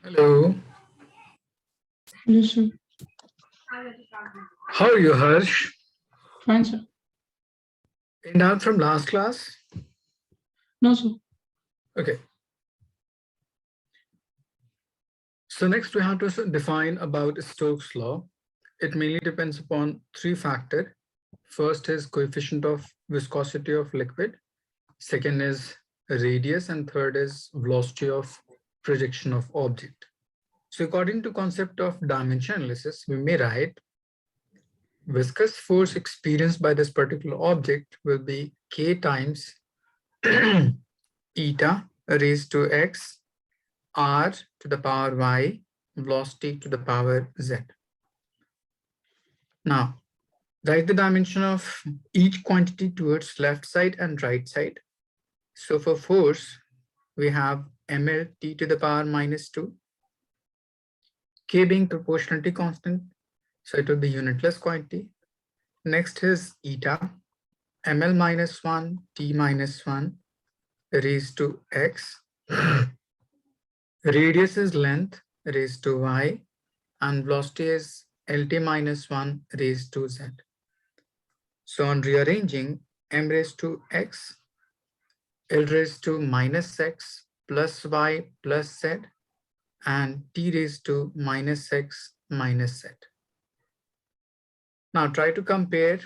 Hello. Yes, sir. How are you, Harsh? Fine, sir. In down from last class? No, sir. Okay. So next we have to define about Stokes Law. It mainly depends upon three factors. First is coefficient of viscosity of liquid. Second is radius, and third is velocity of projection of object. So according to concept of dimension analysis, we may write viscous force experienced by this particular object will be k times eta raised to x r to the power y velocity to the power z. Now, write the dimension of each quantity towards left side and right side. So for force, we have ml t to the power minus 2, k being proportionality constant, so it will be unitless quantity. Next is eta, ml minus 1, t minus 1 raised to x. Radius is length raised to y, and velocity is Lt minus 1 raised to z. So on rearranging, m raised to x, L raised to minus x plus y plus z, and t raised to minus x minus z. Now try to compare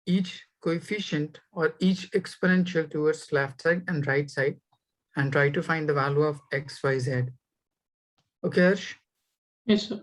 each coefficient or each exponential towards left side and right side and try to find the value of x, y, z. Okay, Harsh? Yes, sir.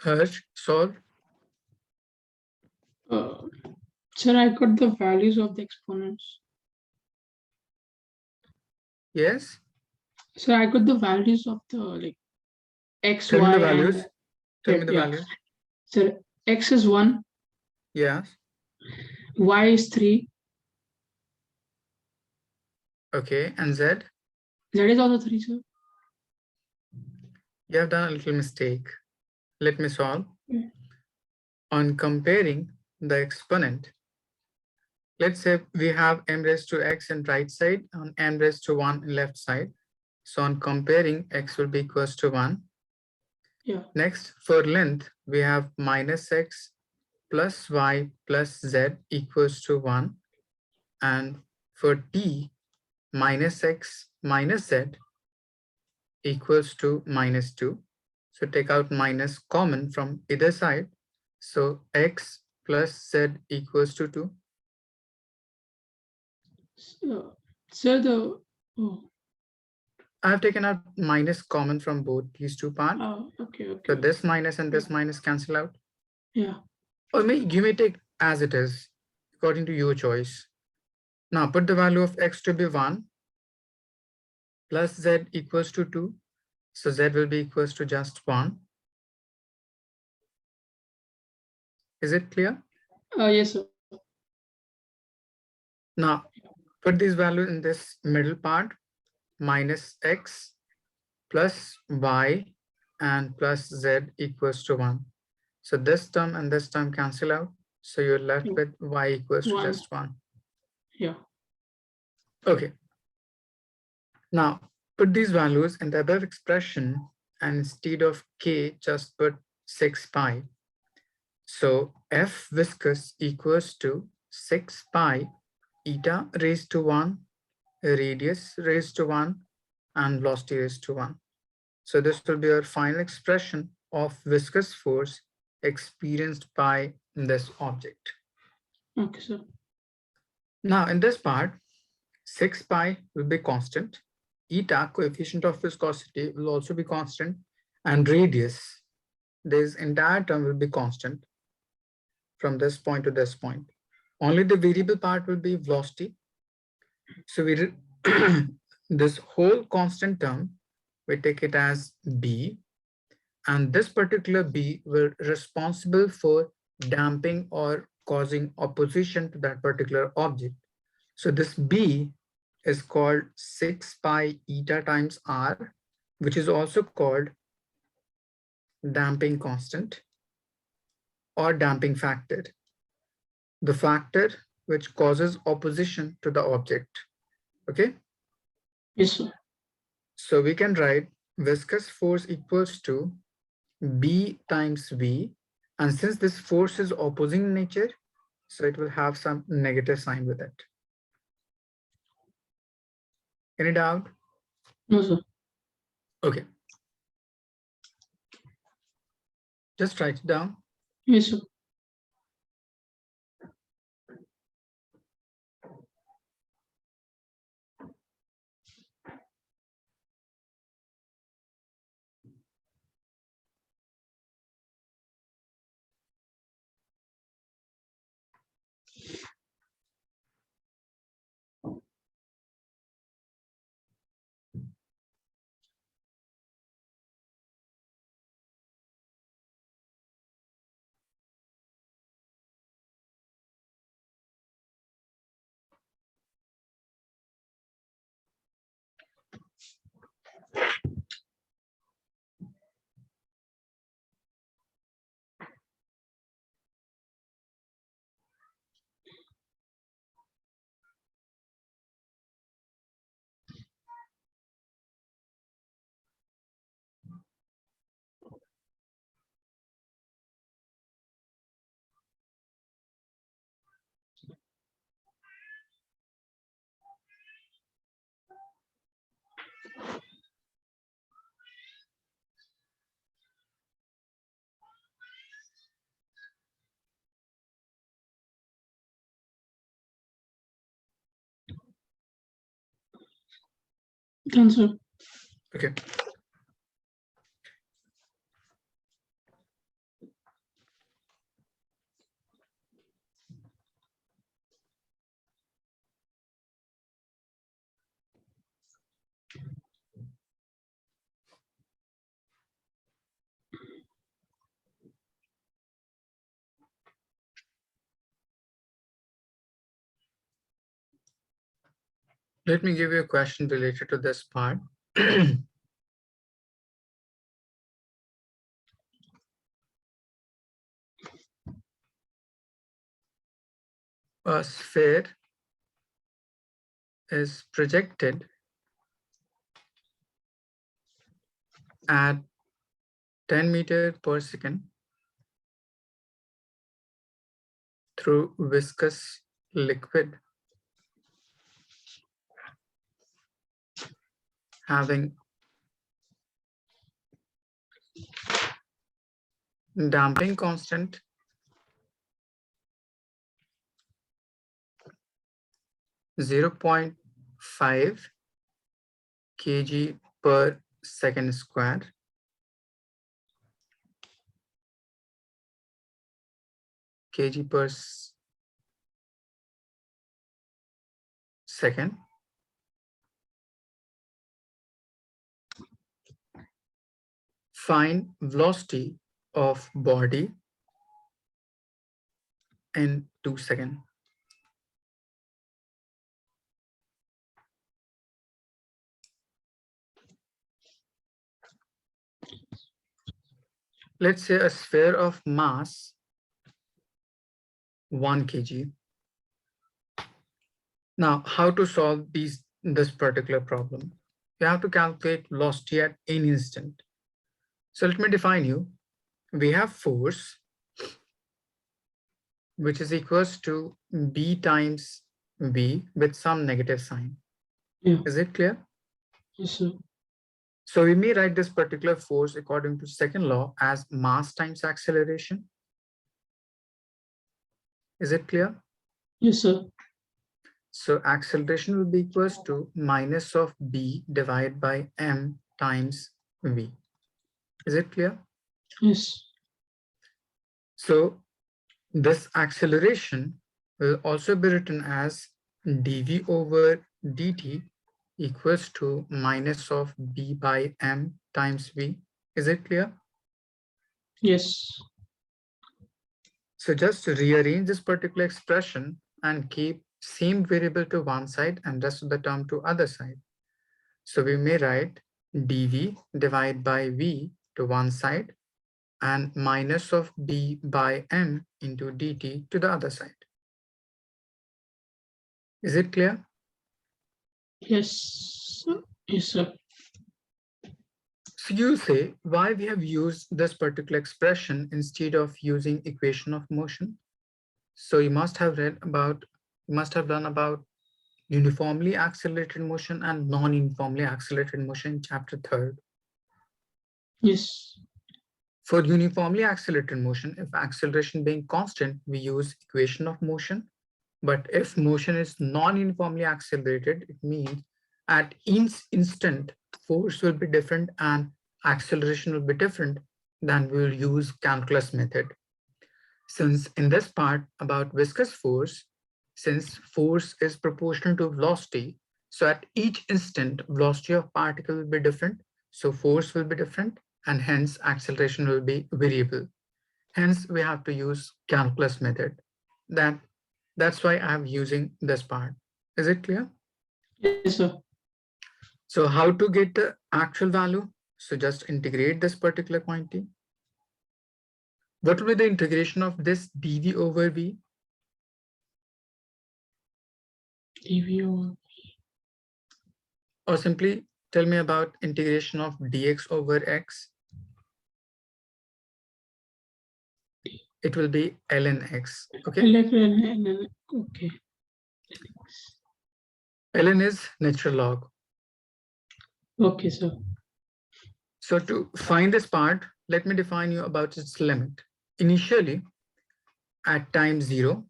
Harsh, solve. Uh, Sir, I got the values of the exponents. Yes? Sir, I got the values of the like x, Tell me y, the and values. Tell me the yeah. values. Sir, x is 1, Yes. Y is 3. Okay, and Z? Z is also 3, sir. You have done a little mistake. Let me solve. Yeah. On comparing the exponent, let's say we have m raised to x in right side and m raised to 1 in left side. So on comparing, x will be equals to 1. Yeah. Next, for length, we have minus x plus y plus z equals to 1. And for t, minus x minus z equals to minus 2. So take out minus common from either side. So x plus z equals to 2. Sir, the I have taken out minus common from both these two parts. okay. So this minus and this minus cancel out. Yeah. Or you may take as it is, according to your choice. Now put the value of x to be 1 plus z equals to 2. So z will be equals to just 1. Is it clear? Yes, sir. Now put these values in this middle part, minus x plus y and plus z equals to 1. So this term and this term cancel out. So you're left with y equals to 1. just 1. Yeah. Okay. Now put these values in the above expression and instead of k, just put 6 pi. So F viscous equals to 6 pi eta raised to 1, radius raised to 1, and velocity raised to 1. So this will be our final expression of viscous force experienced by this object. Okay, sir. Now in this part, 6 pi will be constant, eta coefficient of viscosity will also be constant, and radius, this entire term will be constant from this point to this point. Only the variable part will be velocity. So we this whole constant term, we take it as b, and this particular b will responsible for damping or causing opposition to that particular object. So this b is called 6 pi eta times r, which is also called damping constant or damping factor, the factor which causes opposition to the object. Okay. Yes, sir. So we can write viscous force equals to B times V. And since this force is opposing in nature, so it will have some negative sign with it. Any doubt? No, sir. Okay. Just write it down. Yes, sir. Done, sir. Okay. Let me give you a question related to this part. A sphere is projected at 10 meters per second through viscous liquid having damping constant 0.5 kg per second square, kg per second. Find velocity of body in 2 seconds. Let's say a sphere of mass 1 kg. Now, how to solve this particular problem? You have to calculate velocity at any instant. So let me define you. We have force, which is equals to B times V with some negative sign. Yeah. Is it clear? Yes, sir. So we may write this particular force according to second law as mass times acceleration. Is it clear? Yes, sir. So acceleration will be equals to minus of B divided by M times V. Is it clear? Yes. So this acceleration will also be written as dV over dt equals to minus of B by M times V. Is it clear? Yes. So just rearrange this particular expression and keep same variable to one side and rest of the term to other side. So we may write dV divided by V to one side and minus of B by M into dt to the other side. Is it clear? Yes. Yes, sir. So you say why we have used this particular expression instead of using equation of motion. So you must have done about uniformly accelerated motion and non-uniformly accelerated motion in chapter 3rd. Yes. For uniformly accelerated motion, if acceleration being constant, we use equation of motion. But if motion is non-uniformly accelerated, it means at each instant, force will be different and acceleration will be different, then we will use calculus method. Since in this part about viscous force, since force is proportional to velocity, so at each instant, velocity of particle will be different, so force will be different, and hence acceleration will be variable. Hence, we have to use calculus method. That's why I'm using this part. Is it clear? Yes, sir. So how to get the actual value? So just integrate this particular quantity. What will be the integration of this dV over V? dV over. Or simply tell me about integration of dx over x. It will be ln x. Okay. Okay. Ln is natural log. Okay, sir. So to find this part, let me define you about its limit. Initially, at time 0,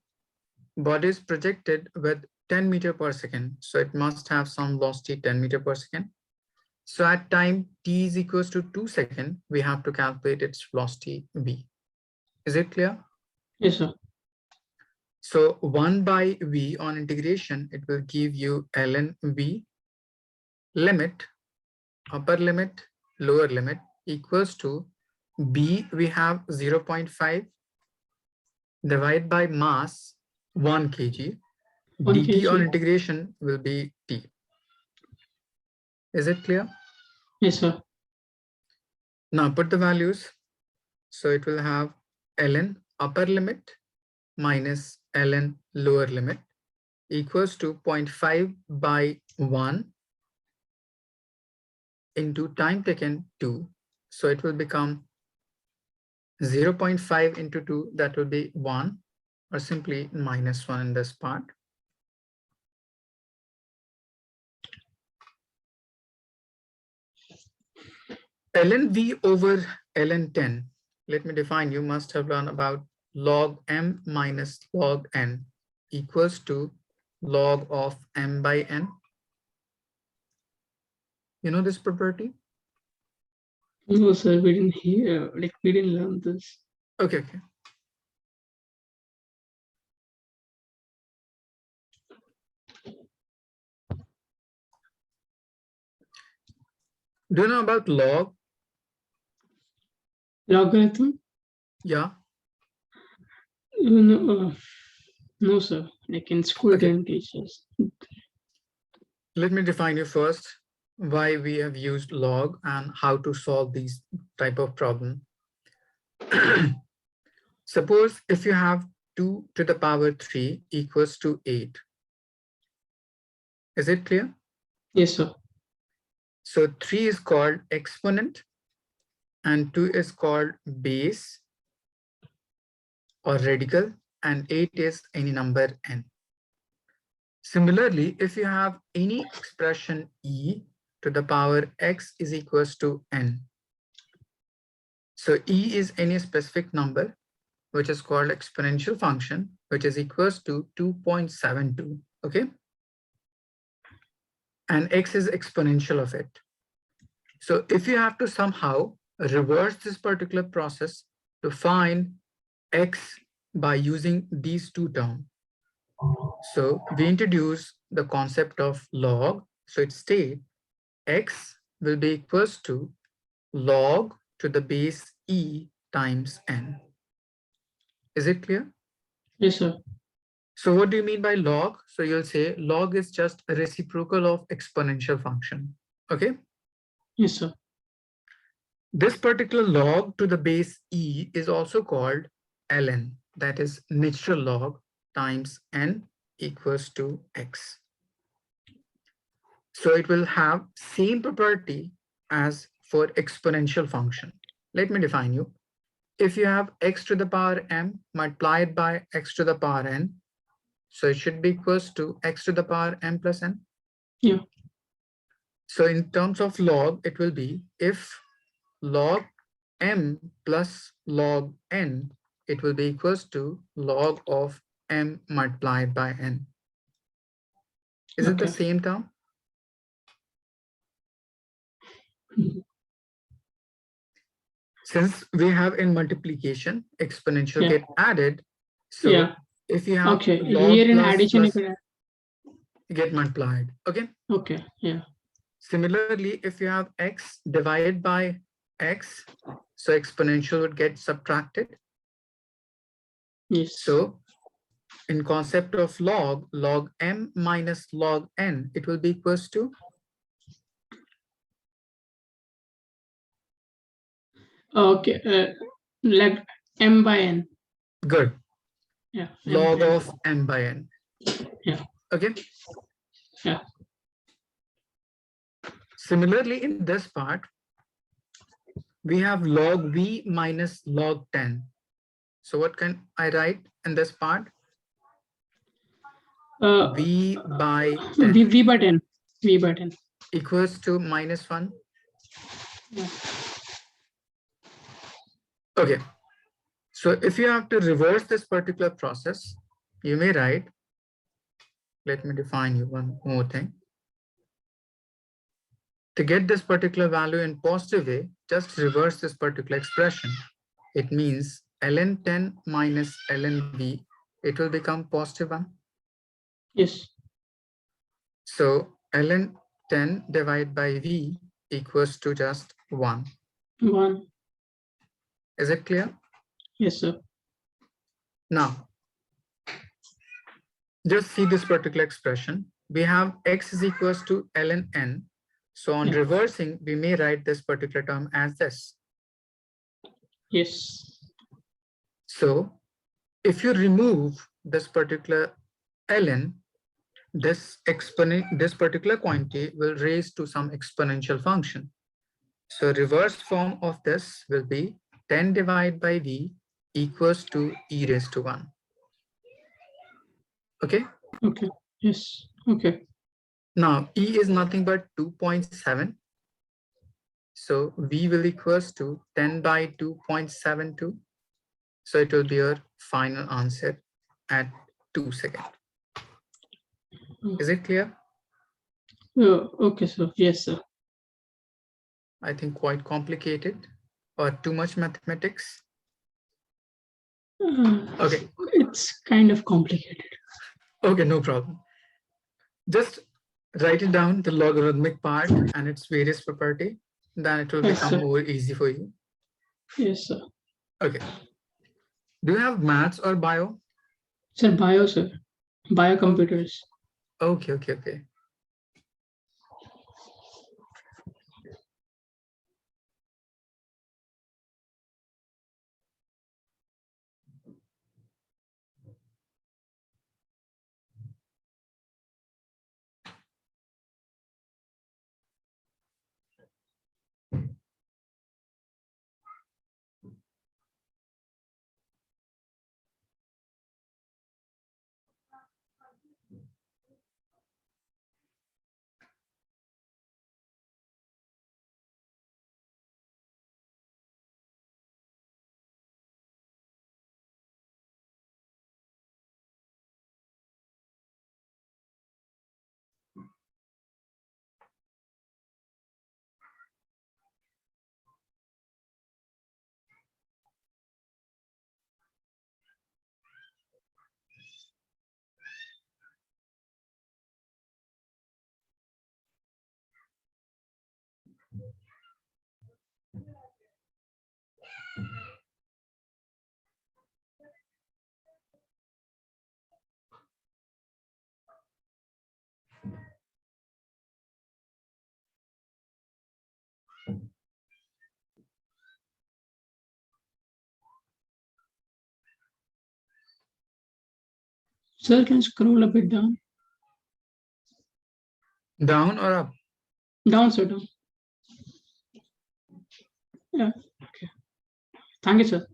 body is projected with 10 meter per second. So it must have some velocity 10 meter per second. So at time t is equals to 2 seconds, we have to calculate its velocity v. Is it clear? Yes, sir. So 1 by v on integration, it will give you ln v limit, upper limit, lower limit equals to b, we have 0.5 divided by mass 1 kg. 1 dt on kg. integration will be t. Is it clear? Yes, sir. Now put the values. So it will have ln upper limit minus ln lower limit equals to 0.5 by 1 into time taken 2. So it will become 0.5 into 2, that will be 1, or simply minus 1 in this part. ln v over ln 10. Let me define. You must have learned about log m minus log n equals to log of m by n. You know this property? No, sir, we didn't hear, like, we didn't learn this. Okay. Do you know about log? Logarithm? Yeah. No, sir. Like in school, Okay. didn't teach us. Let me define you first why we have used log and how to solve these type of problem. Suppose if you have 2 to the power 3 equals to 8. Is it clear? Yes, sir. So 3 is called exponent and 2 is called base or radical, and 8 is any number n. Similarly, if you have any expression e to the power x is equals to n. So e is any specific number which is called exponential function, which is equals to 2.72, okay? And x is exponential of it. So if you have to somehow reverse this particular process to find x by using these two terms, so we introduce the concept of log. So it states x will be equals to log to the base e times n. Is it clear? Yes, sir. So what do you mean by log? So you'll say log is just a reciprocal of exponential function. Okay. Yes, sir. This particular log to the base e is also called ln, that is natural log times n equals to x. So it will have same property as for exponential function. Let me define you. If you have x to the power m multiplied by x to the power n, so it should be equals to x to the power m plus n. Yeah. So in terms of log, it will be if log m plus log n, it will be equals to log of m multiplied by n. Is it the same term? Since we have in multiplication, exponential get added. So if you have log here in plus addition, plus, get multiplied. Okay. Okay. Yeah. Similarly, if you have x divided by x, so exponential would get subtracted. Yes. So in concept of log, log m minus log n, it will be equals to? Okay. Like m by n. Good. Yeah. Log of m by n. Yeah. Okay. Yeah. Similarly, in this part, we have log v minus log 10. So what can I write in this part? V by 10. V by 10. V by 10. Equals to minus 1. Yeah. Okay. So if you have to reverse this particular process, you may write, let me define you one more thing. To get this particular value in positive way, just reverse this particular expression. It means ln 10 minus ln v, it will become positive 1. Yes. So ln 10 divided by v equals to just 1. 1. Is it clear? Yes, sir. Now, just see this particular expression. We have x is equals to ln n. So on Yeah. reversing, we may write this particular term as this. Yes. So if you remove this particular ln, this particular quantity will raise to some exponential function. So reverse form of this will be 10 divided by v equals to e raised to 1. Okay. Okay. Yes. Okay. Now e is nothing but 2.7. So v will equals to 10 by 2.72. So it will be your final answer at 2 seconds. Is it clear? Okay, sir. Yes, sir. I think quite complicated or too much mathematics. Okay. It's kind of complicated. Okay, no problem. Just write it down, the logarithmic part and its various property. Then it will Yes, become sir. more easy for you. Yes, sir. Okay. Do you have maths or bio? Sir, bio, sir. Biocomputers. Okay. Sir, can you scroll a bit down? Down or up? Down, sir, down. Yeah. Okay. Thank you, sir.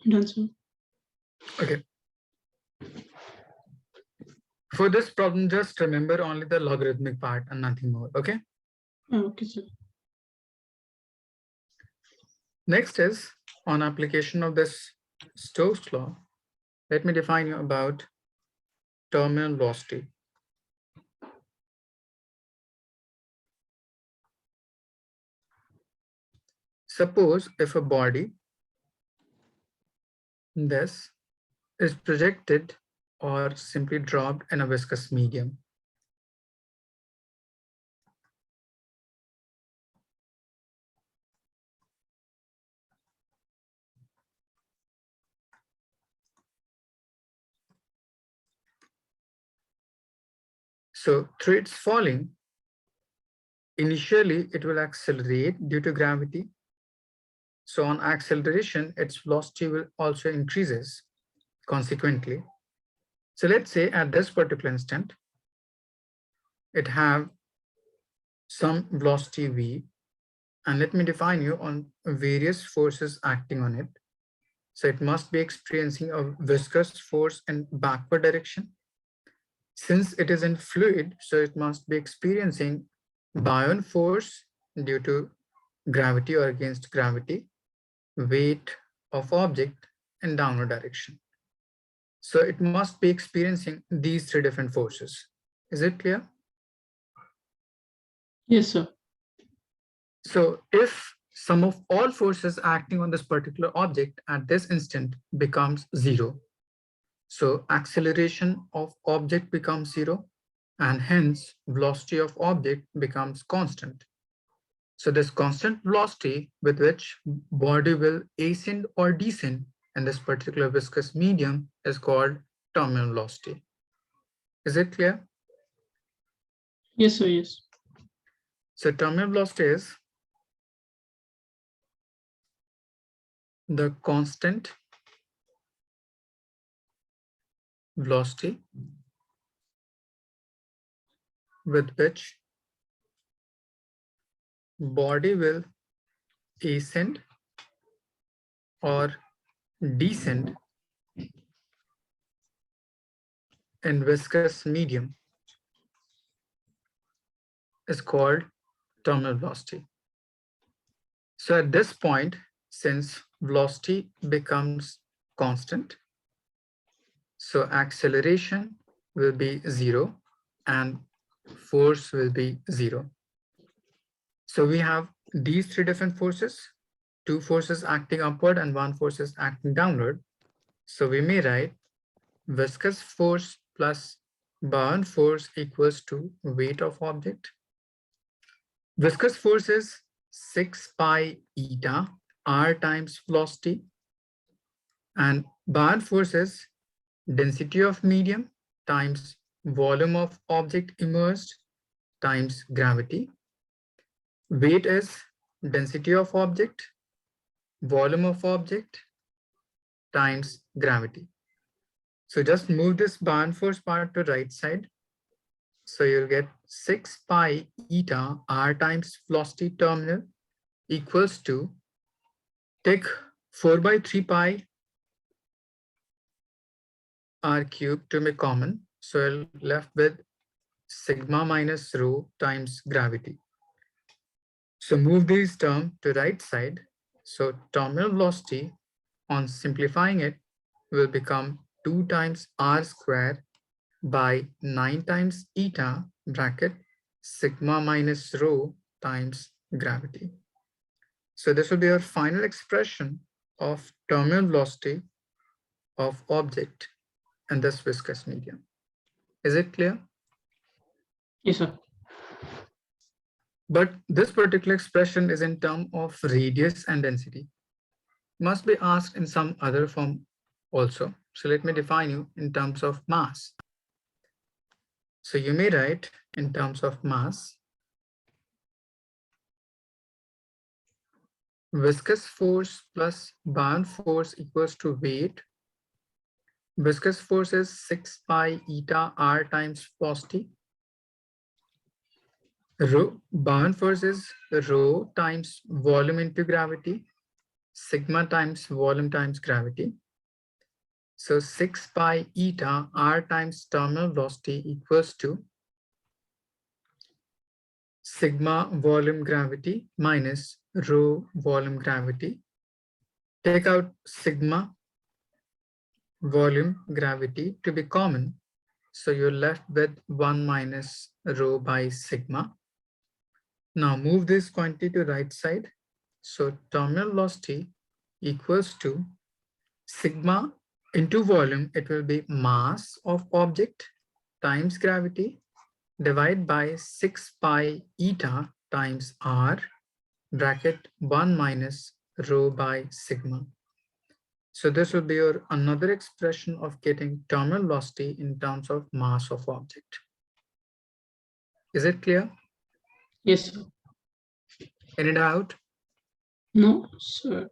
Done, sir. Okay. For this problem, just remember only the logarithmic part and nothing more. Okay. Okay, sir. Next is on application of this Stokes law. Let me define you about terminal velocity. Suppose if a body, this, is projected or simply dropped in a viscous medium. So through its falling, initially it will accelerate due to gravity. So on acceleration, its velocity will also increases consequently. So let's say at this particular instant, it have some velocity v, and let me define you on various forces acting on it. So it must be experiencing a viscous force in backward direction. Since it is in fluid, so it must be experiencing buoyant force due to gravity or against gravity, weight of object, and downward direction. So it must be experiencing these three different forces. Is it clear? Yes, sir. So if sum of all forces acting on this particular object at this instant becomes zero, so acceleration of object becomes zero, and hence velocity of object becomes constant. So this constant velocity with which body will ascend or descend in this particular viscous medium is called terminal velocity. Is it clear? Yes, sir. Yes. So terminal velocity is the constant velocity with which body will ascend or descend in viscous medium is called terminal velocity. So at this point, since velocity becomes constant, so acceleration will be zero and force will be zero. So we have these three different forces, two forces acting upward and one force is acting downward. So we may write viscous force plus Bound force equals to weight of object. Viscous force is 6 pi eta r times velocity, and Bound force is density of medium times volume of object immersed times gravity. Weight is density of object, volume of object times gravity. So just move this Bound force part to right side. So you'll get 6 pi eta r times velocity terminal equals to, take 4 by 3 pi r cube to make common. So you're left with sigma minus rho times gravity. So move these terms to right side. So terminal velocity, on simplifying it, will become 2 times r square by 9 times eta bracket sigma minus rho times gravity. So this will be our final expression of terminal velocity of object in this viscous medium. Is it clear? Yes, sir. But this particular expression is in terms of radius and density. Must be asked in some other form also. So let me define you in terms of mass. So you may write in terms of mass, viscous force plus Bound force equals to weight. Viscous force is 6 pi eta r times velocity. Rho, Bound force is rho times volume into gravity, sigma times volume times gravity. So 6 pi eta r times terminal velocity equals to sigma volume gravity minus rho volume gravity. Take out sigma volume gravity to be common. So you're left with 1 minus rho by sigma. Now move this quantity to right side. So terminal velocity equals to sigma into volume. It will be mass of object times gravity divided by 6 pi eta times r bracket 1 minus rho by sigma. So this will be your another expression of getting terminal velocity in terms of mass of object. Is it clear? Yes, sir. Any doubt? No, sir.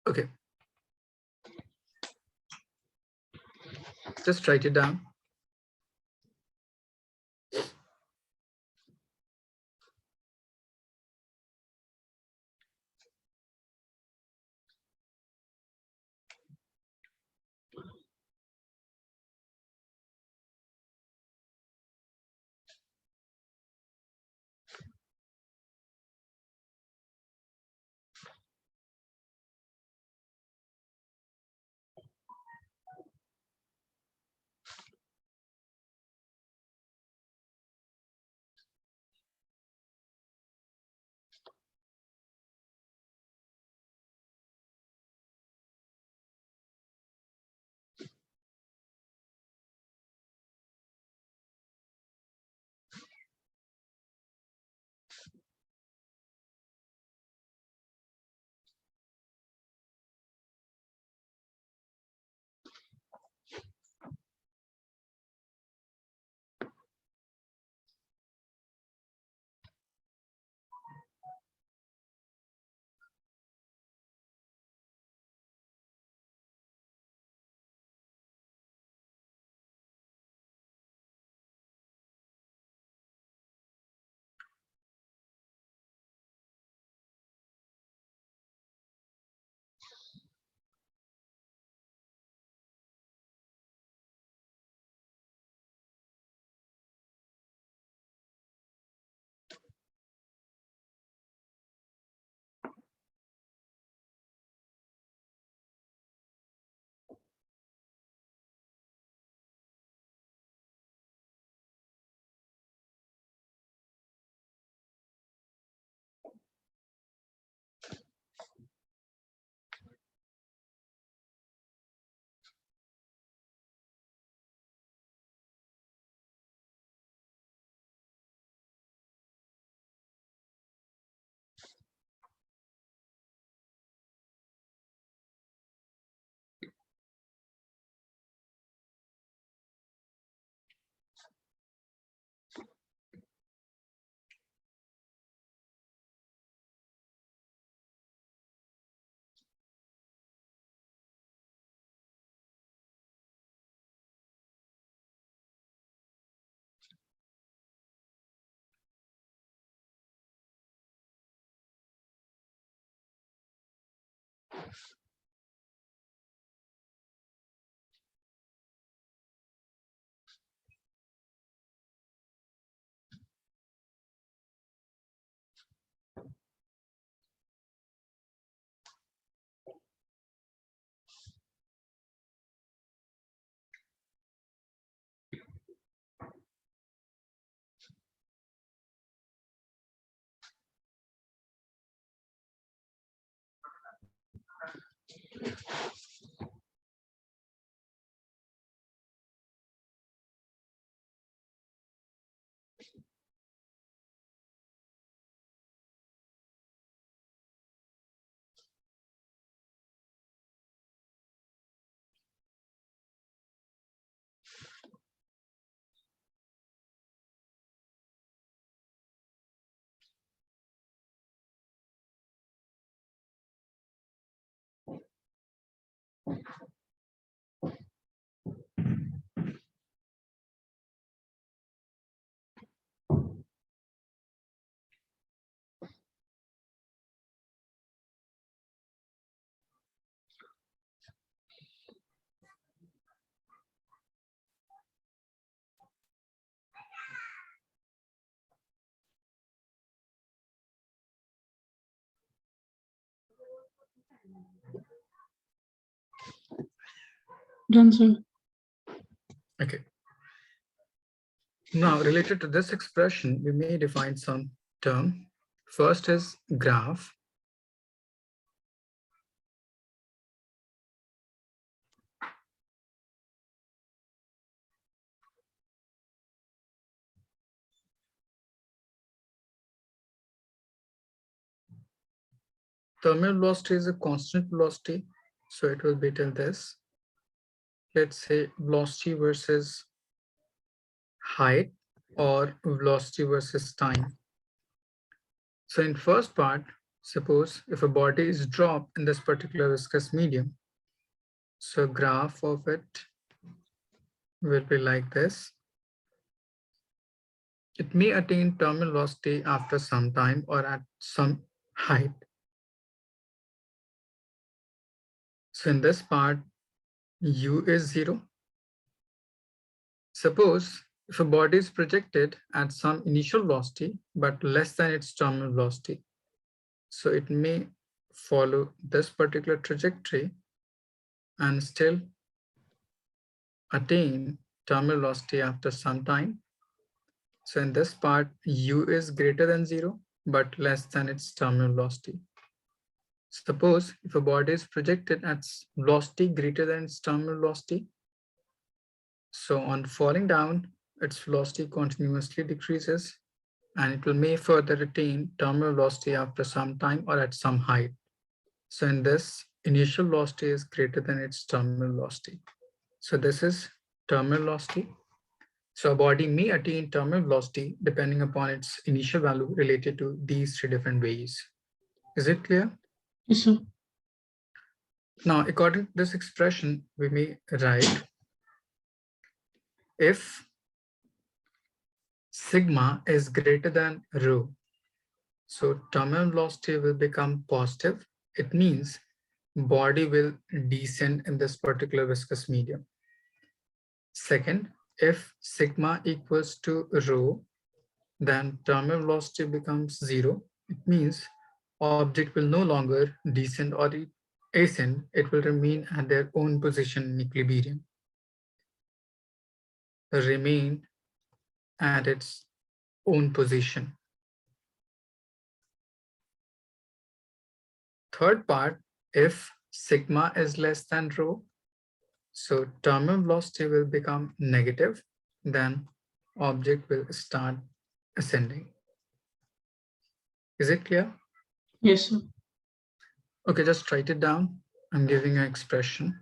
Okay. Just write it down. Done, sir. Okay. Now, related to this expression, we may define some term. First is graph. Terminal velocity is a constant velocity, so it will be till this. Let's say velocity versus height or velocity versus time. So in first part, suppose if a body is dropped in this particular viscous medium, so graph of it will be like this. It may attain terminal velocity after some time or at some height. So in this part, u is 0. Suppose if a body is projected at some initial velocity but less than its terminal velocity, so it may follow this particular trajectory and still attain terminal velocity after some time. So in this part, u is greater than 0 but less than its terminal velocity. Suppose if a body is projected at velocity greater than its terminal velocity, so on falling down, its velocity continuously decreases and it will may further attain terminal velocity after some time or at some height. So in this, initial velocity is greater than its terminal velocity. So this is terminal velocity. So a body may attain terminal velocity depending upon its initial value related to these three different ways. Is it clear? Yes, sir. Now, according to this expression, we may write if sigma is greater than rho, so terminal velocity will become positive. It means body will descend in this particular viscous medium. Second, if sigma equals to rho, then terminal velocity becomes 0. It means object will no longer descend or ascend. It will remain at their own position in equilibrium. Remain at its own position. Third part, if sigma is less than rho, so terminal velocity will become negative, then object will start ascending. Is it clear? Yes, sir. Okay, just write it down. I'm giving an expression.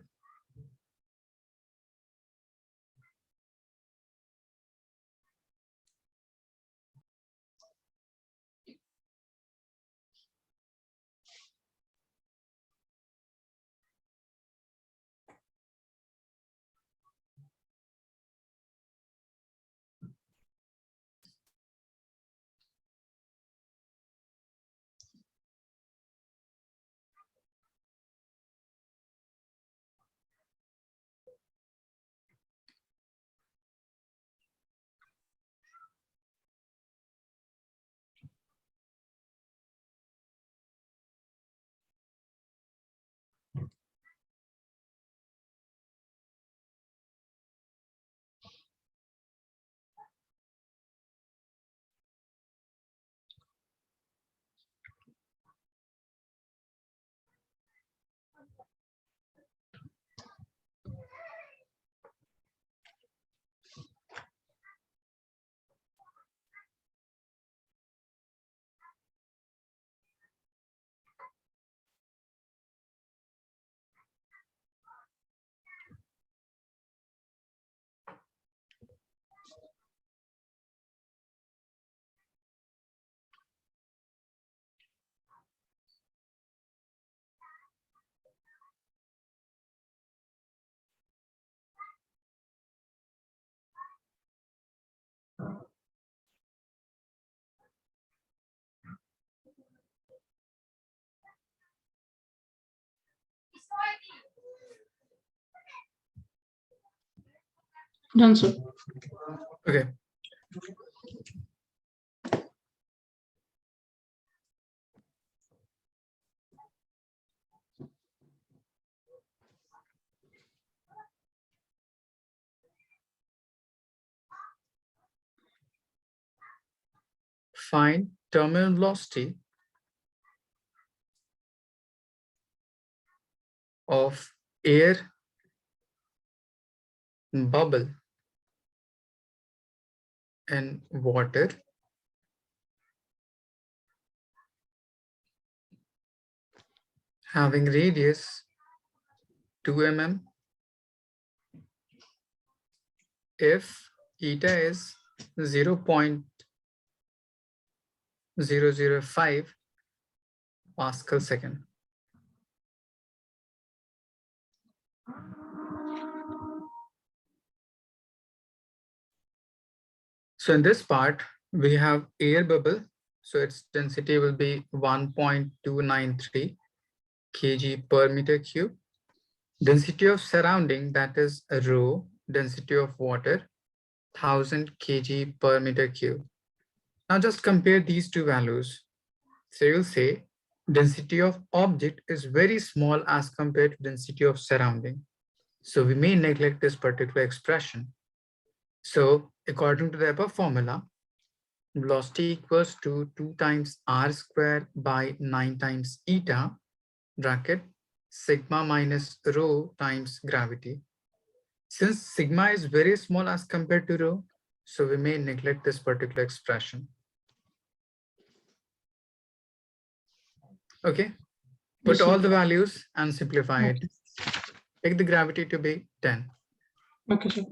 Done, sir. Okay. Find terminal velocity of air bubble in water having radius 2 mm if eta is 0.005 Pascal second. So in this part, we have air bubble. So its density will be 1.293 kg per meter cube. Density of surrounding, that is rho, density of water, 1000 kg per meter cube. Now just compare these two values. So you'll say density of object is very small as compared to density of surrounding. So we may neglect this particular expression. So according to the above formula, velocity equals to 2 times r square by 9 times eta bracket sigma minus rho times gravity. Since sigma is very small as compared to rho, so we may neglect this particular expression. Okay, put Yes, all sir. the values and simplify it. Okay. Take the gravity to be 10. Okay, sir.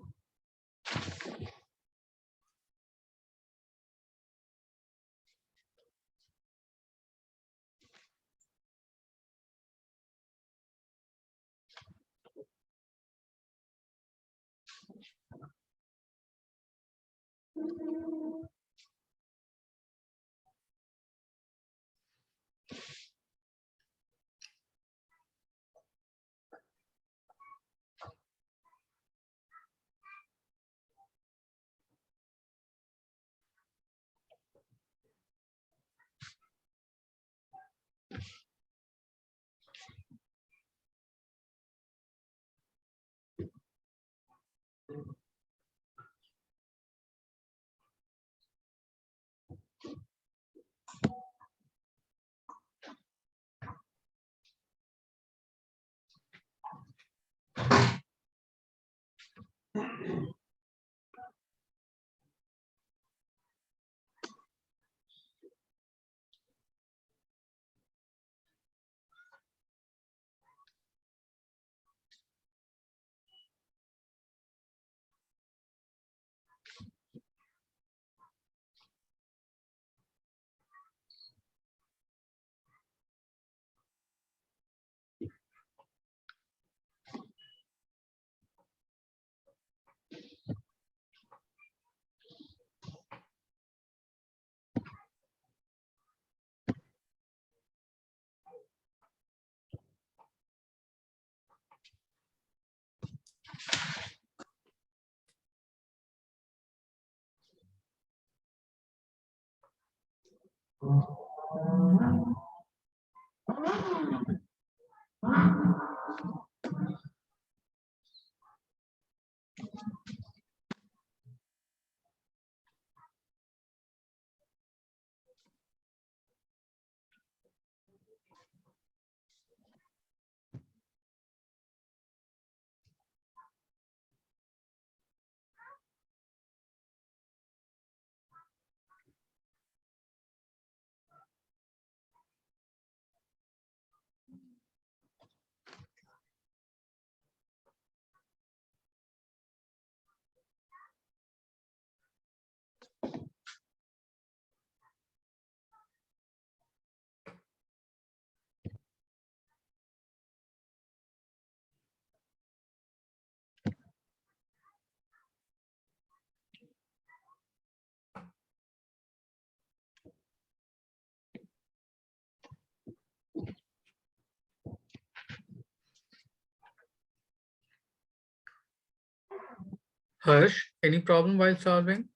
Harsh, any problem while solving?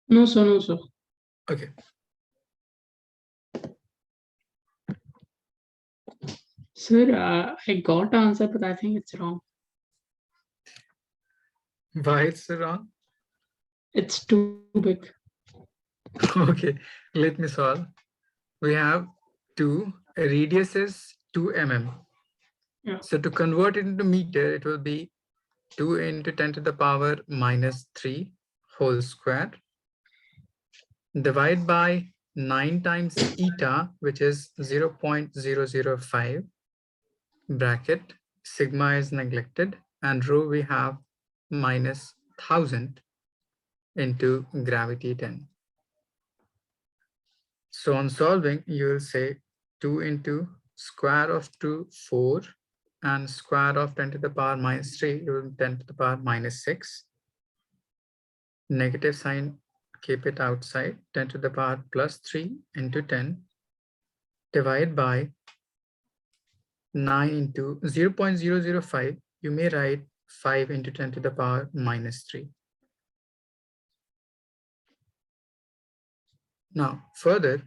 No, sir, no, sir. Okay. Sir, I got the answer, but I think it's wrong. Why it's wrong? It's too big. Okay, let me solve. We have 2, radius is 2 mm. Yeah. So to convert it into meter, it will be 2 into 10 to the power minus 3 whole square. Divide by 9 times eta, which is 0.005. Bracket, sigma is neglected, and rho we have minus 1000 into gravity 10. So on solving, you will say 2 into square of 2, 4, and square of 10 to the power minus 3, you will 10 to the power minus 6. Negative sign, keep it outside, 10 to the power plus 3 into 10, divide by 9 into 0.005, you may write 5 into 10 to the power minus 3. Now, further,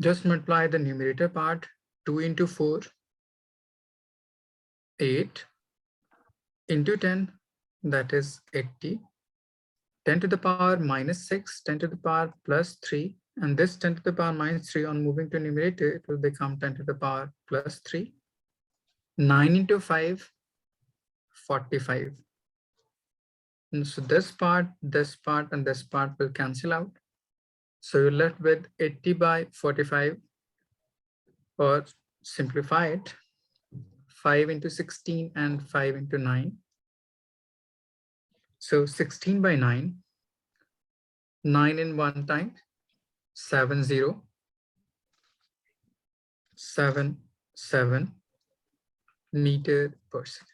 just multiply the numerator part, 2 into 4, 8, into 10, that is 80, 10 to the power minus 6, 10 to the power plus 3, and this 10 to the power minus 3 on moving to numerator, it will become 10 to the power plus 3. 9 into 5, 45. And so this part, and this part will cancel out. So you're left with 80 by 45, or simplify it, 5 into 16 and 5 into 9. So 16 by 9, 9 in one time, 70, 7 meter per second.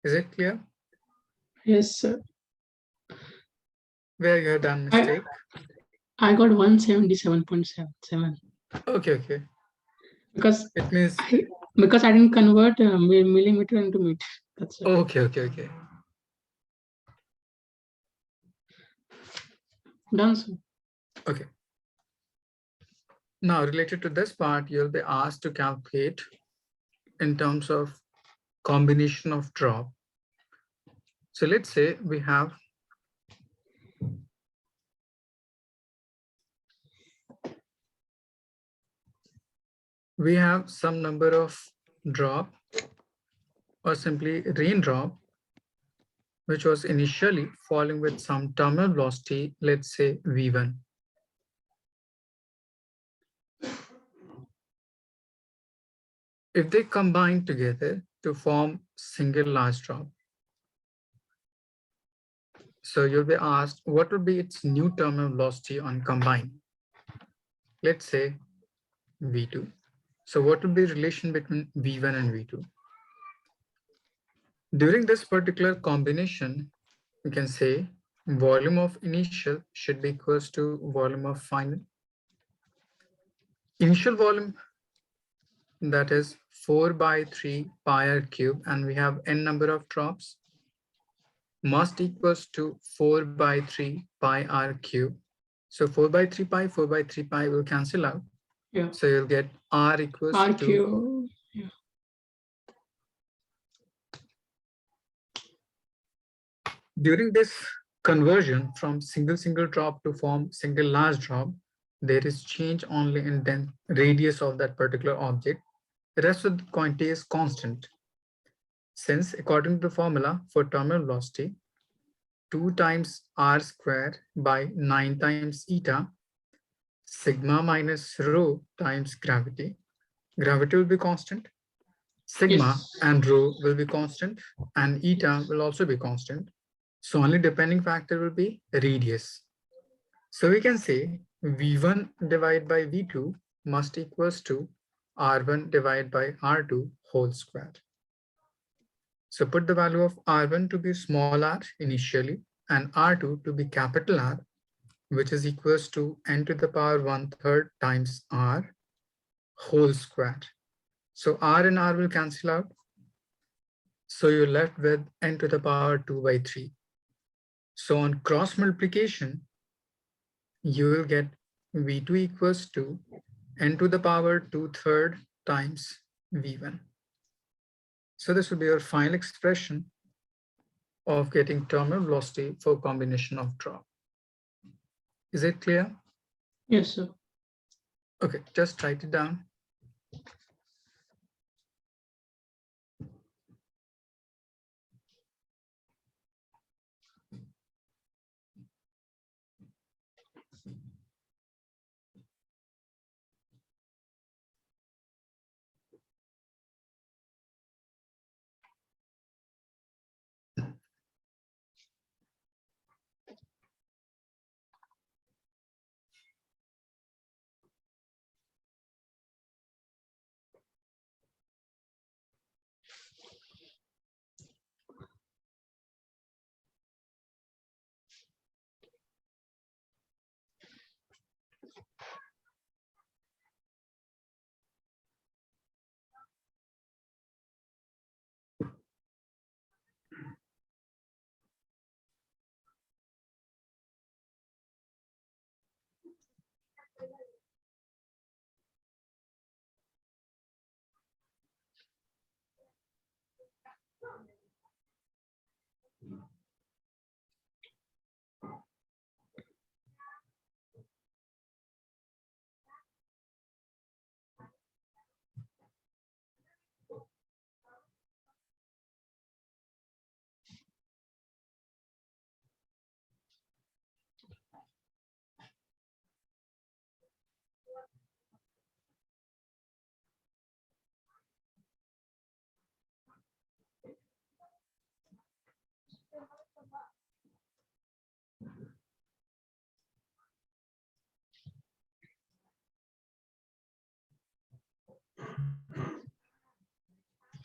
Is it clear? Yes, sir. Where you have done mistake? I got 177.77 Okay. because It means I didn't convert millimeter into meter. That's it. okay. Done, sir. Okay. Now, related to this part, you'll be asked to calculate in terms of combination of drop. So let's say we have some number of drop, or simply raindrop, which was initially falling with some terminal velocity, let's say V1. If they combine together to form single large drop, so you'll be asked what will be its new terminal velocity on combine. Let's say V2. So what will be the relation between V1 and V2? During this particular combination, we can say volume of initial should be equals to volume of final. Initial volume, that is 4 by 3 pi r cube, and we have n number of drops, must equals to 4 by 3 pi r cube. So 4 by 3 pi will cancel out. Yeah. So you'll get r equals RQ. to. Yeah. During this conversion from single drop to form single large drop, there is change only in the radius of that particular object. The rest of the quantity is constant. Since according to the formula for terminal velocity, 2 times r square by 9 times eta, sigma minus rho times gravity. Gravity will be constant. Sigma Yes. and rho will be constant, and eta will also be constant. So only depending factor will be radius. So we can say V1 divided by V2 must equals to R1 divided by R2 whole square. So put the value of R1 to be small r initially and R2 to be capital R, which is equals to n to the power 1/3 times R whole square. So R and R will cancel out. So you're left with n to the power 2 by 3. So on cross multiplication, you will get V2 equals to n to the power 2/3 times V1. So this will be your final expression of getting terminal velocity for combination of drop. Is it clear? Yes, sir. Okay, just write it down.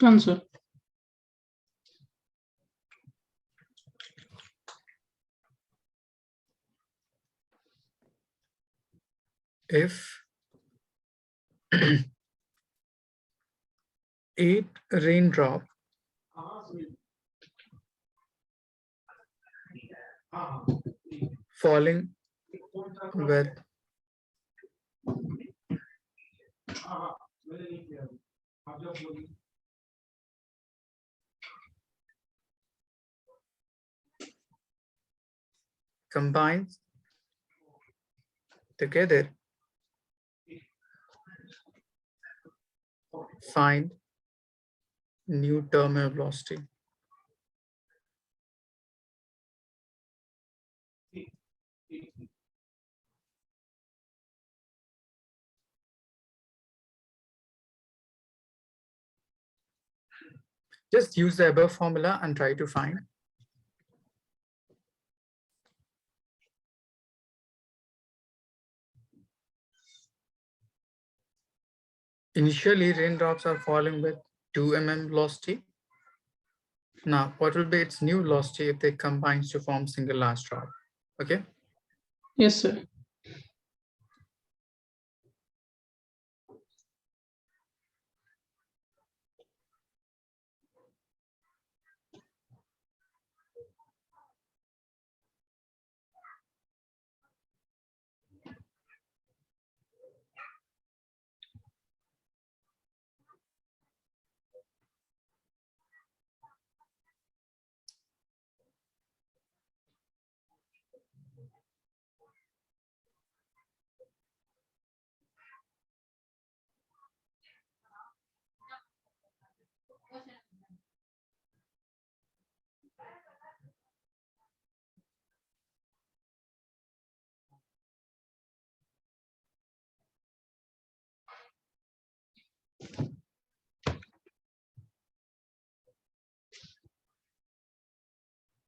Done, sir. If 8 raindrop falling with combined together, find new terminal velocity. Just use the above formula and try to find. Initially, raindrops are falling with 2 mm velocity. Now, what will be its new velocity if they combine to form single last drop? Okay. Yes, sir.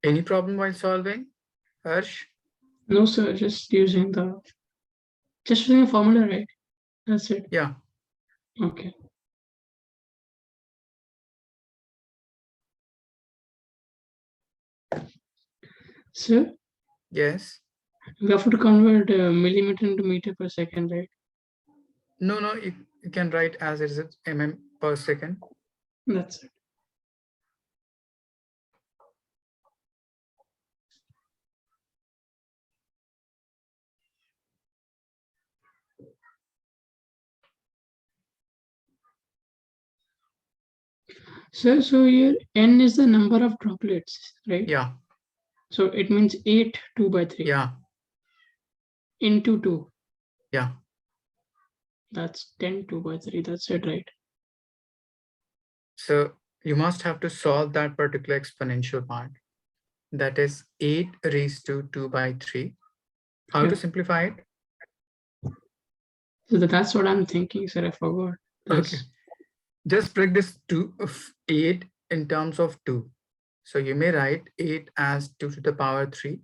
Any problem while solving, Harsh? No, sir. Just using a formula, right? That's it. Yeah. Okay. Sir, Yes. we have to convert millimeter into meter per second, right? No, you can write as it is mm per second. That's it. So here n is the number of droplets, right? Yeah, So it means 8 2 by 3 yeah, into 2. yeah. That's 10 2 by 3. That's it, right? So you must have to solve that particular exponential part. That is 8 raised to 2 by 3. How to Yeah. simplify it? So that's what I'm thinking, sir. I forgot. Okay. That's Just break this 8 in terms of 2. So you may write 8 as 2 to the power 3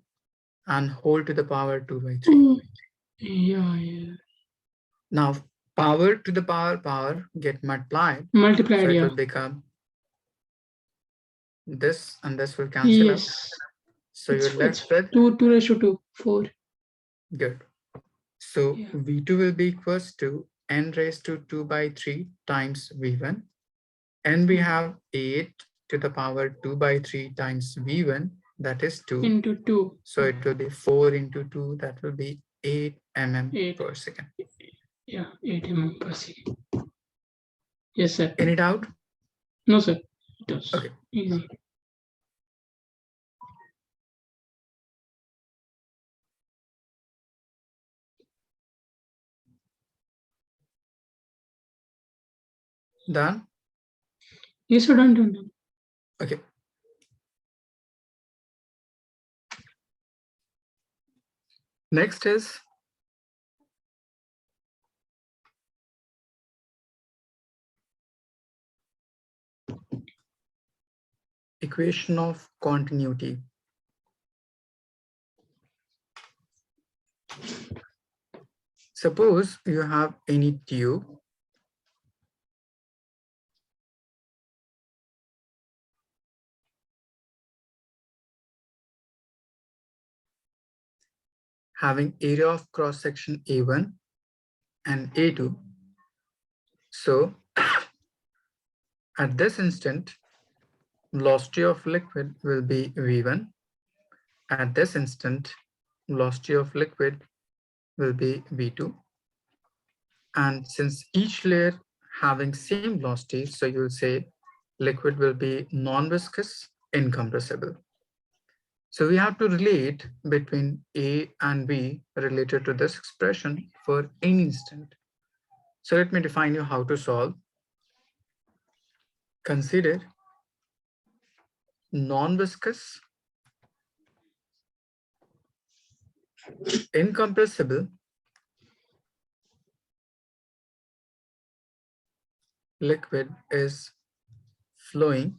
and whole to the power 2 by 3. yeah. Now, power to the power get multiplied. So Multiplied, it yeah. will become this and this will cancel out. Yes. So you're left It's with 2 raised to 2, 4. good. So Yeah. V2 will be equals to n raised to 2 by 3 times V1. And we have 8 to the power 2 by 3 times V1, that is 2. Into 2. So it will be 4 into 2, that will be 8 mm 8. per second. Yeah, 8 mm per second. Yes, sir. Any doubt? No, sir. It was Okay. easy. Done? Yes, sir. Done. Okay. Next is equation of continuity. Suppose you have any tube having area of cross section A1 and A2. So at this instant, velocity of liquid will be V1. At this instant, velocity of liquid will be V2. And since each layer having same velocity, so you'll say liquid will be non-viscous, incompressible. So we have to relate between A and B related to this expression for any instant. So let me define you how to solve. Consider non-viscous, incompressible liquid is flowing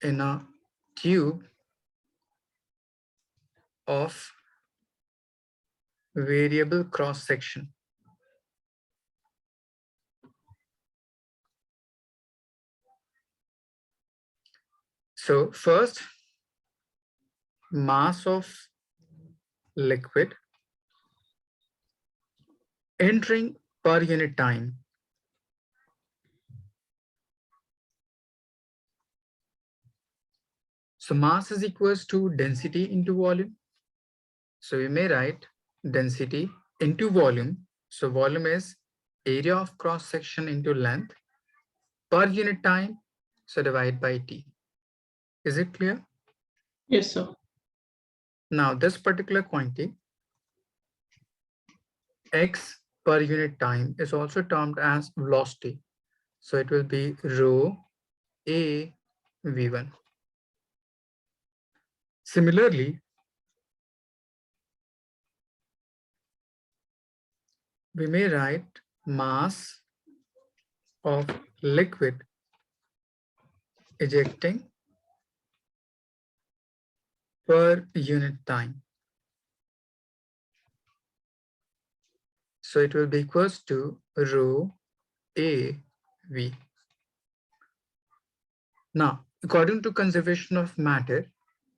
in a tube of variable cross section. So first, mass of liquid entering per unit time. So mass is equals to density into volume. So we may write density into volume. So volume is area of cross section into length per unit time. So divide by T. Is it clear? Yes, sir. Now this particular quantity X per unit time is also termed as velocity. So it will be rho A V1. Similarly, we may write mass of liquid ejecting per unit time. So it will be equals to rho A V. Now, according to conservation of matter,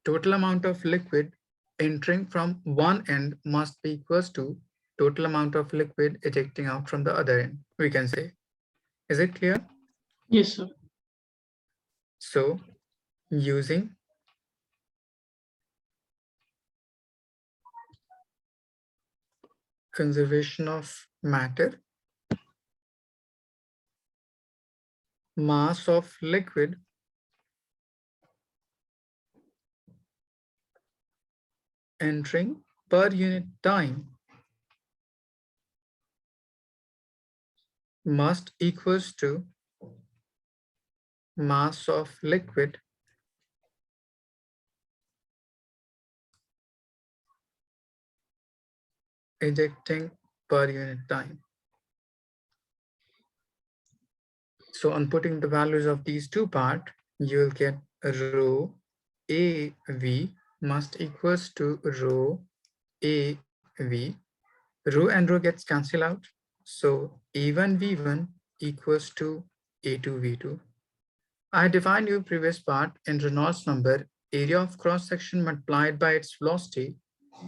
total amount of liquid entering from one end must be equals to total amount of liquid ejecting out from the other end, we can say. Is it clear? Yes, sir. So using conservation of matter, mass of liquid entering per unit time must equals to mass of liquid ejecting per unit time. So on putting the values of these two parts, you will get rho AV must equals to rho AV. Rho and rho gets cancelled out. So A1 V1 equals to A2 V2. I defined your previous part in Reynolds number. Area of cross section multiplied by its velocity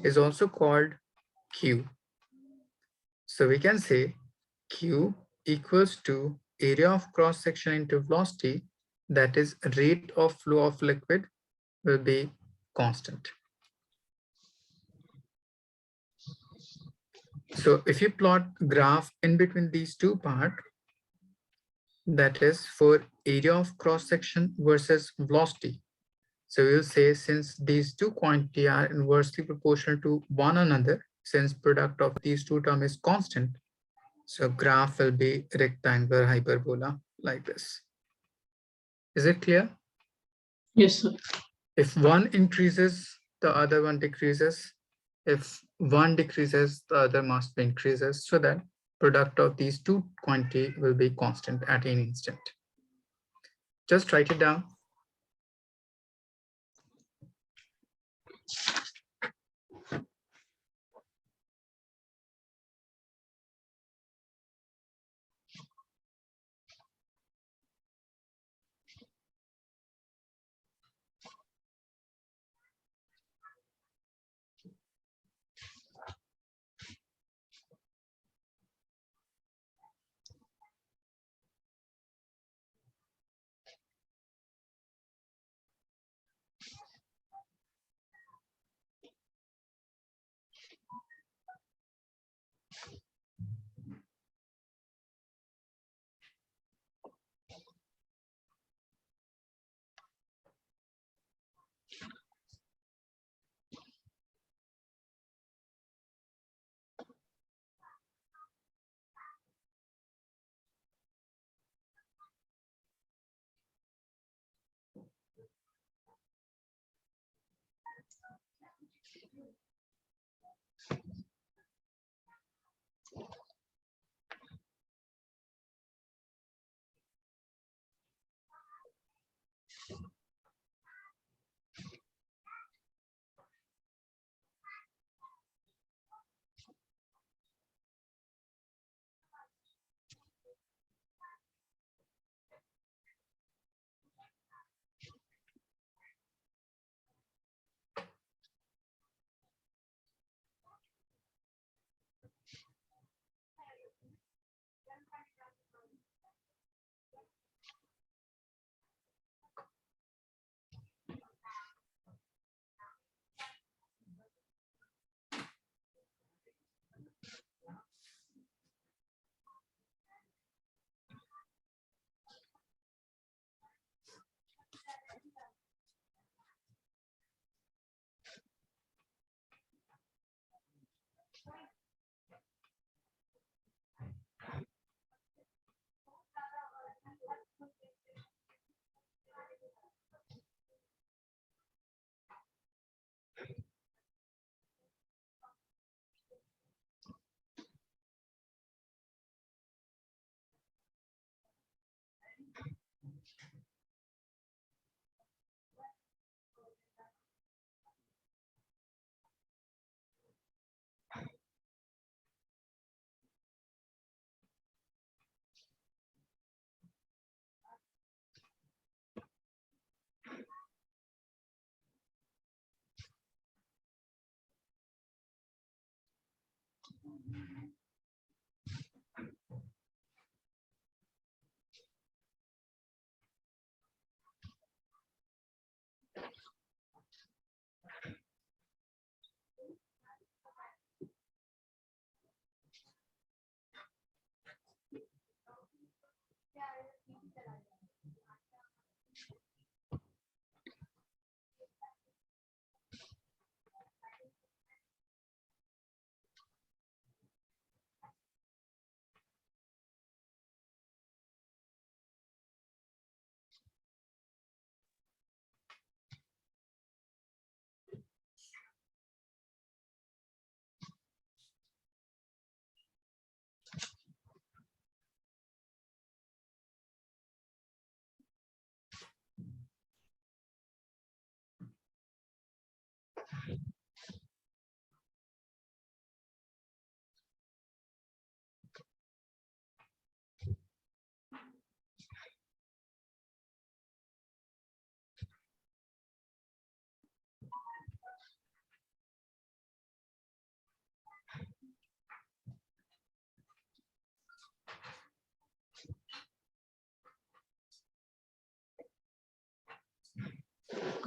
is also called Q. So we can say Q equals to area of cross section into velocity, that is rate of flow of liquid, will be constant. So if you plot graph in between these two parts, that is for area of cross section versus velocity. So we'll say since these two quantities are inversely proportional to one another, since product of these two terms is constant, so graph will be rectangular hyperbola like this. Is it clear? Yes, sir. If one increases, the other one decreases. If one decreases, the other must be increases, so that product of these two quantity will be constant at any instant. Just write it down.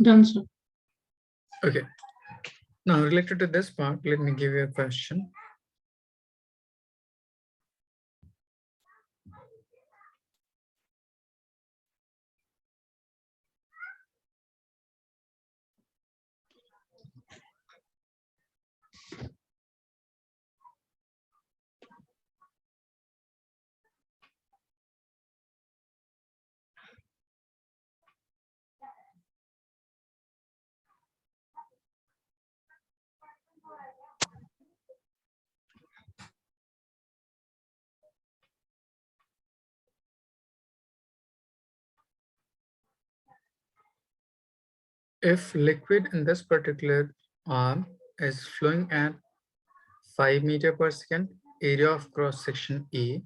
Done, sir. Okay. Now, related to this part, let me give you a question. If liquid in this particular arm is flowing at 5 meter per second, area of cross section A,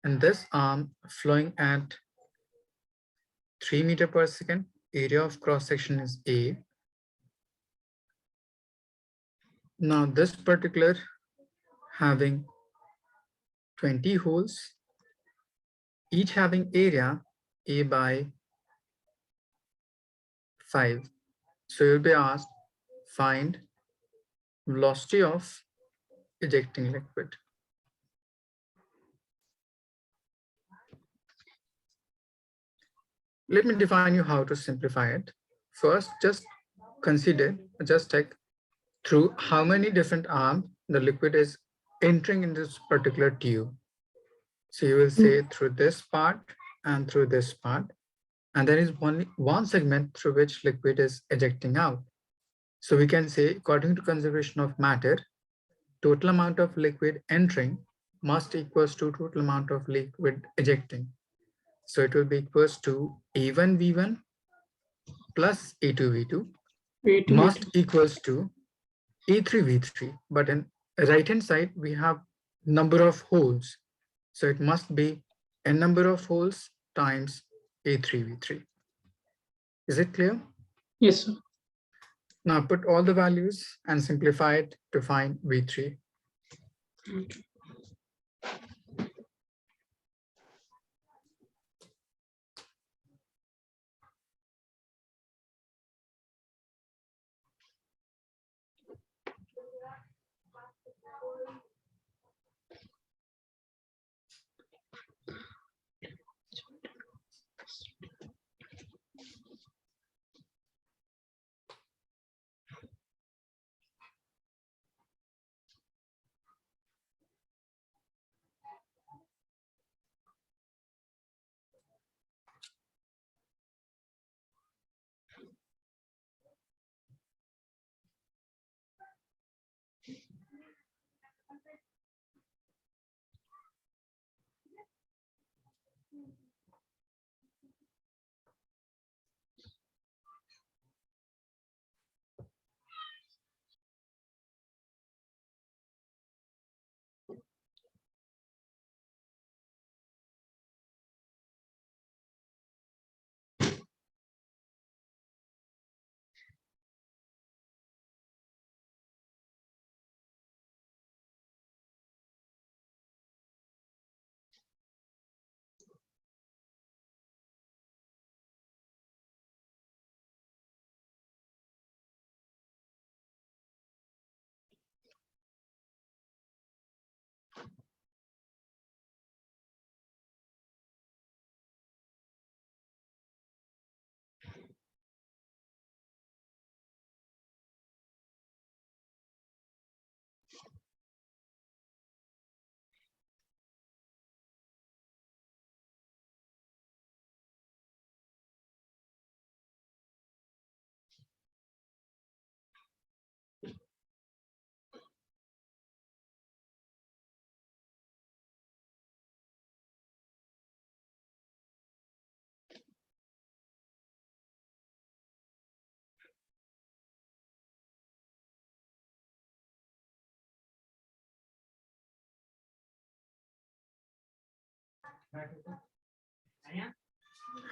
and this arm flowing at 3 meter per second, area of cross section is A. Now this particular having 20 holes, each having area A by 5. So you'll be asked, find velocity of ejecting liquid. Let me define you how to simplify it. First, just take through how many different arms the liquid is entering in this particular tube. So you will say through this part and through this part, and there is only one segment through which liquid is ejecting out. So we can say, according to conservation of matter, total amount of liquid entering must equals to total amount of liquid ejecting. So it will be equals to A1V1 plus A2V2 must equals to A3V3. But in right hand side, we have number of holes. So it must be n number of holes times A3V3. Is it clear? Yes, sir. Now put all the values and simplify it to find V3. Okay.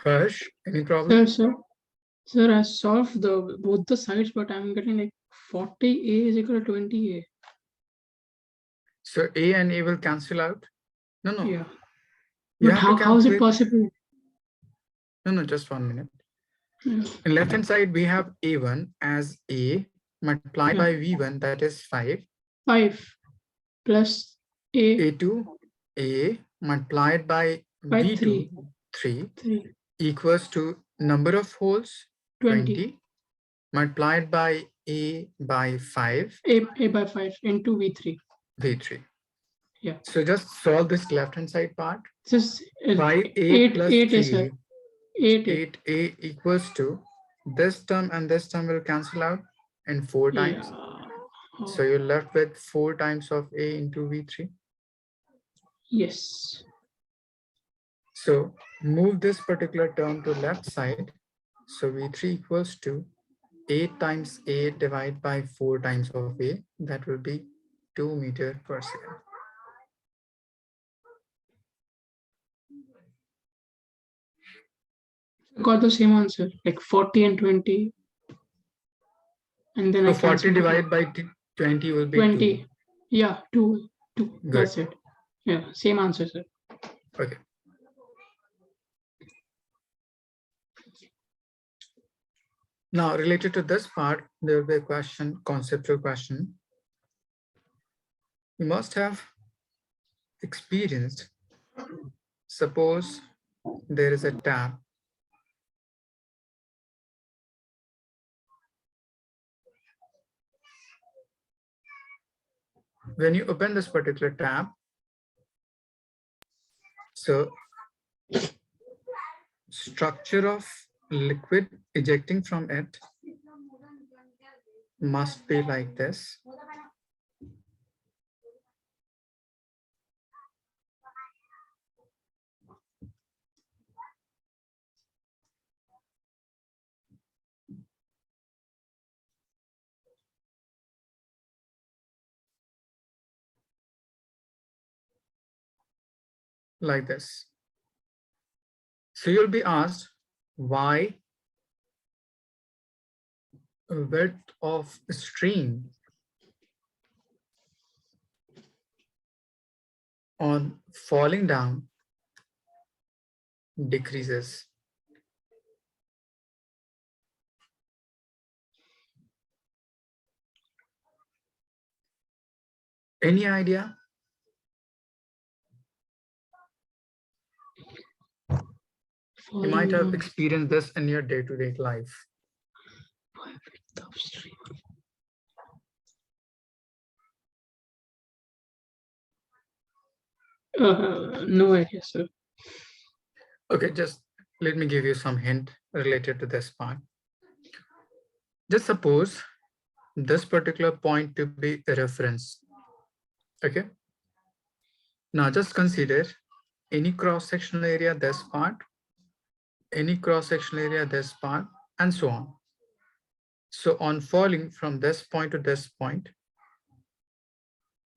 Harsh, any problem? Sir, I solved both the sides, but I'm getting like 40A is equal to 20A. So A and A will cancel out? No. Yeah. You But have to how is it calculate. possible? No, just 1 minute. Yeah. In left hand side, we have A1 as A multiplied by V1, that is 5. 5 plus A A2, A multiplied by by V2, 3 3, equals to number of holes, 20. 20, multiplied by A by 5, A by 5 into V3. V3. Yeah. So just solve this left hand side part. This is 5A plus 8 is 3, 8. 8A equals to this term and this term will cancel out in 4 times. Yeah. So you're left with 4 times of A into V3. Yes. So move this particular term to left side. So V3 equals to 8 times A divided by 4 times of A. That will be 2 meters per second. I got the same answer, like 40 and 20. And then So I 40 cancel divided by 20 will be 20. 2. Yeah, 2. Good. That's it. Yeah, same answer, sir. Okay. Now, related to this part, there will be a question, conceptual question. You must have experienced, suppose there is a tap. When you open this particular tap, so structure of liquid ejecting from it must be like this. Like this. So you'll be asked why width of stream on falling down decreases. Any idea? You might have experienced this in your day-to-day life. No idea, sir. Okay, just let me give you some hint related to this part. Just suppose this particular point to be a reference. Okay. Now just consider any cross-sectional area, this part, any cross-sectional area, this part, and so on. So on falling from this point to this point,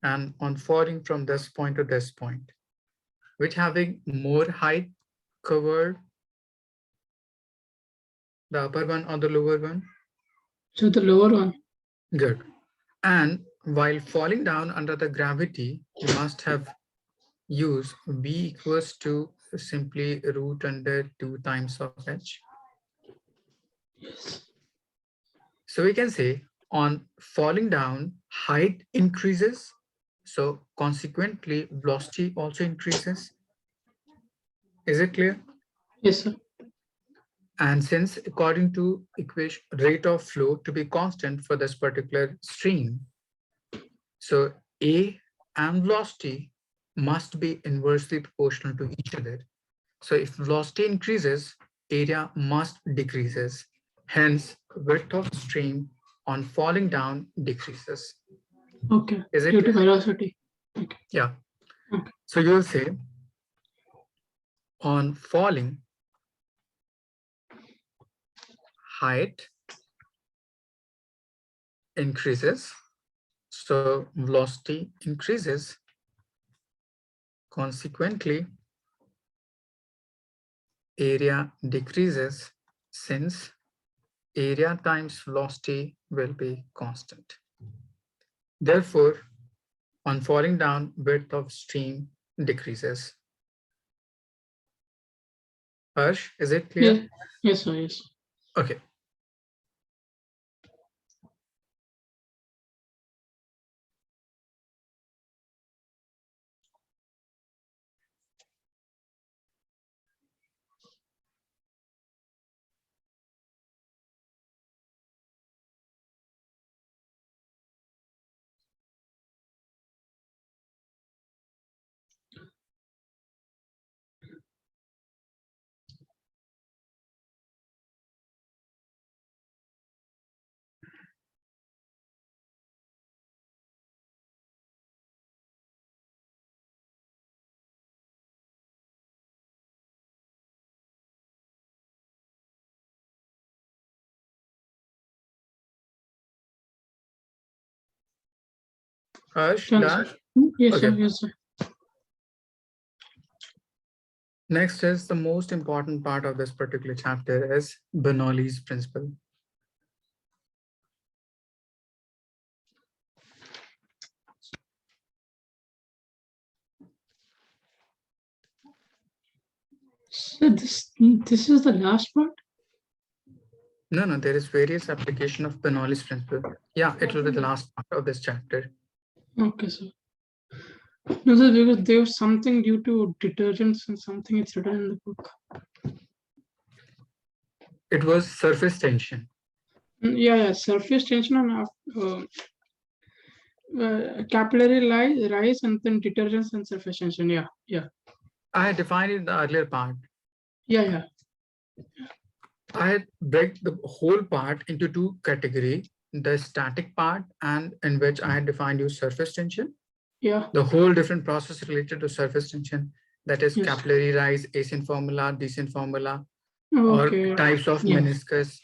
and on falling from this point to this point, which having more height covered, the upper one or the lower one? So the lower one. Good. And while falling down under the gravity, you must have used V equals to simply root under 2 times of H. Yes. So we can say on falling down, height increases. So consequently, velocity also increases. Is it clear? Yes, sir. And since according to equation, rate of flow to be constant for this particular stream, so A and velocity must be inversely proportional to each other. So if velocity increases, area must decreases. Hence, width of stream on falling down decreases. Okay. Is it Due to clear? velocity. Okay. Yeah. Okay. So you'll say on falling, height increases. So velocity increases. Consequently, area decreases since area times velocity will be constant. Therefore, on falling down, width of stream decreases. Harsh, is it clear? Yeah. Yes, sir. Yes. Okay. Harsh, Done, done? sir. Yes, sir. Okay. Yes, sir. Next is the most important part of this particular chapter is Bernoulli's principle. So this is the last part. No, there is various application of Bernoulli's principle. Yeah, it will be the last part of this chapter. Okay, sir. No, sir, because there's something due to detergents and something it's written in the book. It was surface tension. Yeah, surface tension and capillary rise and then detergents and surface tension. Yeah. I had defined it in the earlier part. Yeah. I had break the whole part into two categories, the static part and in which I had defined you surface tension. Yeah. The whole different process related to surface tension, that is Yes. capillary rise, ascent formula, descent formula, Okay. or types of Yeah. meniscus,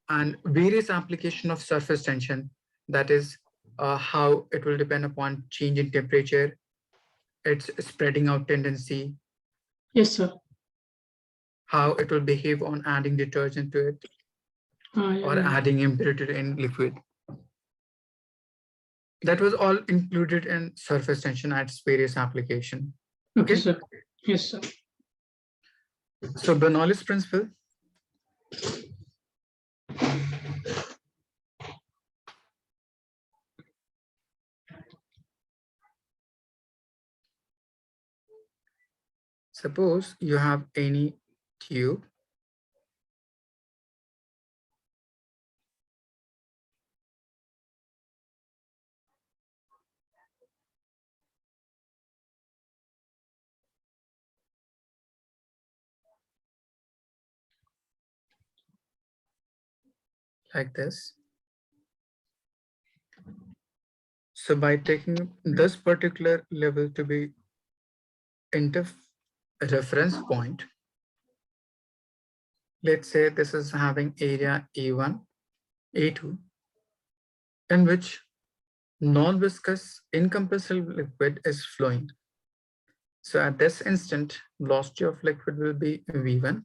and various application of surface tension, that is how it will depend upon change in temperature, its spreading out tendency, Yes, sir. how it will behave on adding detergent to it or Yeah. adding impurity in liquid. That was all included in surface tension at its various application. Okay, Okay. sir. Yes, sir. So Bernoulli's principle. Suppose you have any tube like this. So by taking this particular level to be reference point, let's say this is having area A1, A2, in which non-viscous incompressible liquid is flowing. So at this instant, velocity of liquid will be V1.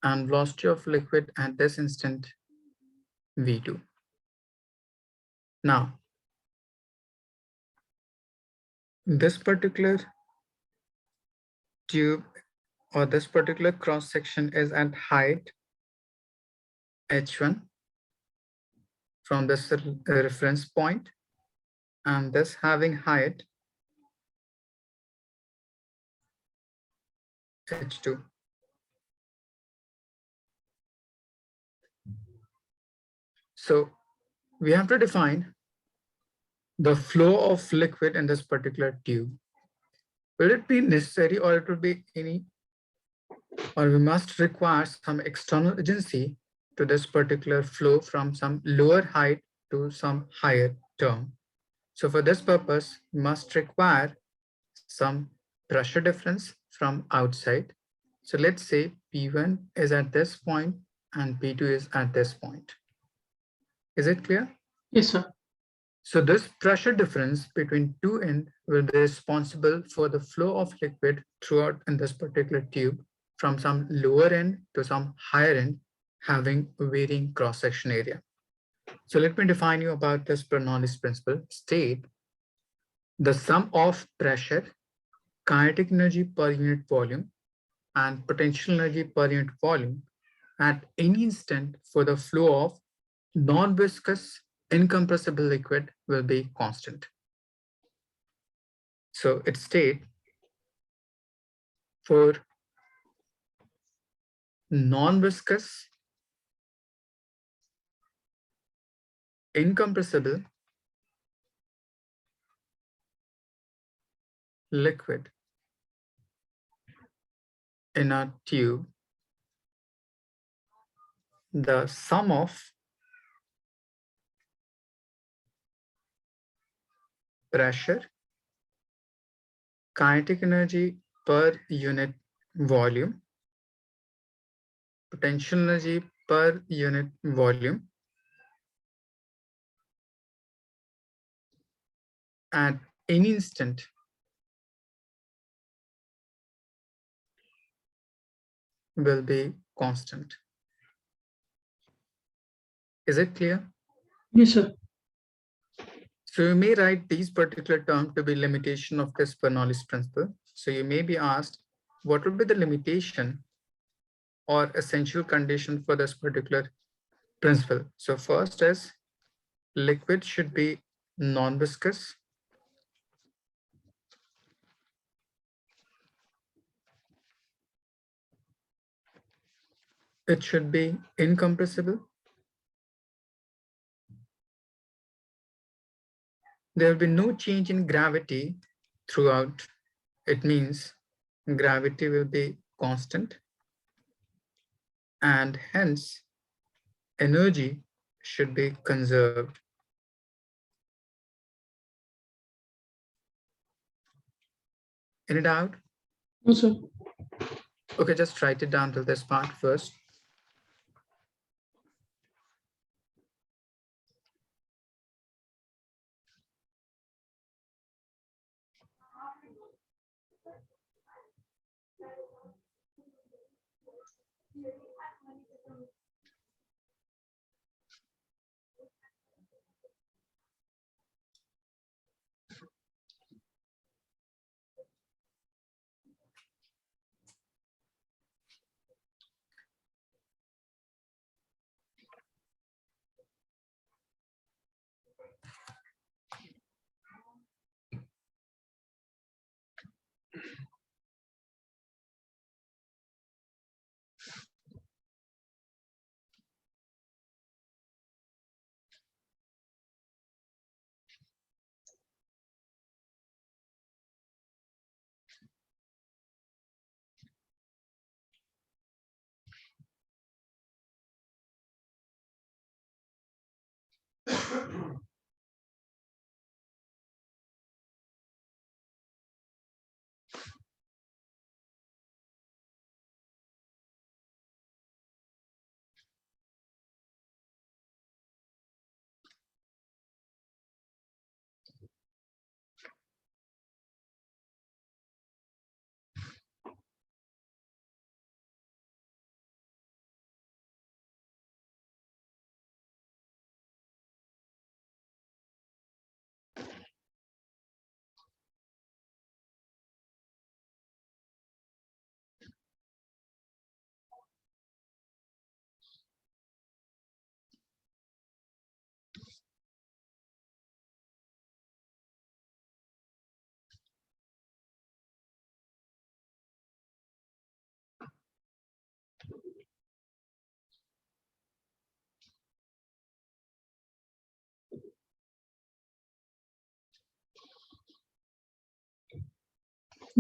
And velocity of liquid at this instant, V2. Now, this particular tube or this particular cross section is at height H1 from this reference point, and this having height H2. So we have to define the flow of liquid in this particular tube. Will it be necessary or it will be any, or we must require some external agency to this particular flow from some lower height to some higher term. So for this purpose, we must require some pressure difference from outside. So let's say P1 is at this point and P2 is at this point. Is it clear? Yes, sir. So this pressure difference between two ends will be responsible for the flow of liquid throughout in this particular tube from some lower end to some higher end having varying cross-section area. So let me define you about this Bernoulli's principle. State the sum of pressure, kinetic energy per unit volume, and potential energy per unit volume at any instant for the flow of non-viscous incompressible liquid will be constant. So it states for non-viscous incompressible liquid in a tube, the sum of pressure, kinetic energy per unit volume, potential energy per unit volume at any instant will be constant. Is it clear? Yes, sir. So you may write these particular terms to be limitation of this Bernoulli's principle. So you may be asked, what would be the limitation or essential condition for this particular principle? So first is liquid should be non-viscous. It should be incompressible. There will be no change in gravity throughout. It means gravity will be constant and hence energy should be conserved. Any doubt? No, sir. Okay, just write it down till this part first.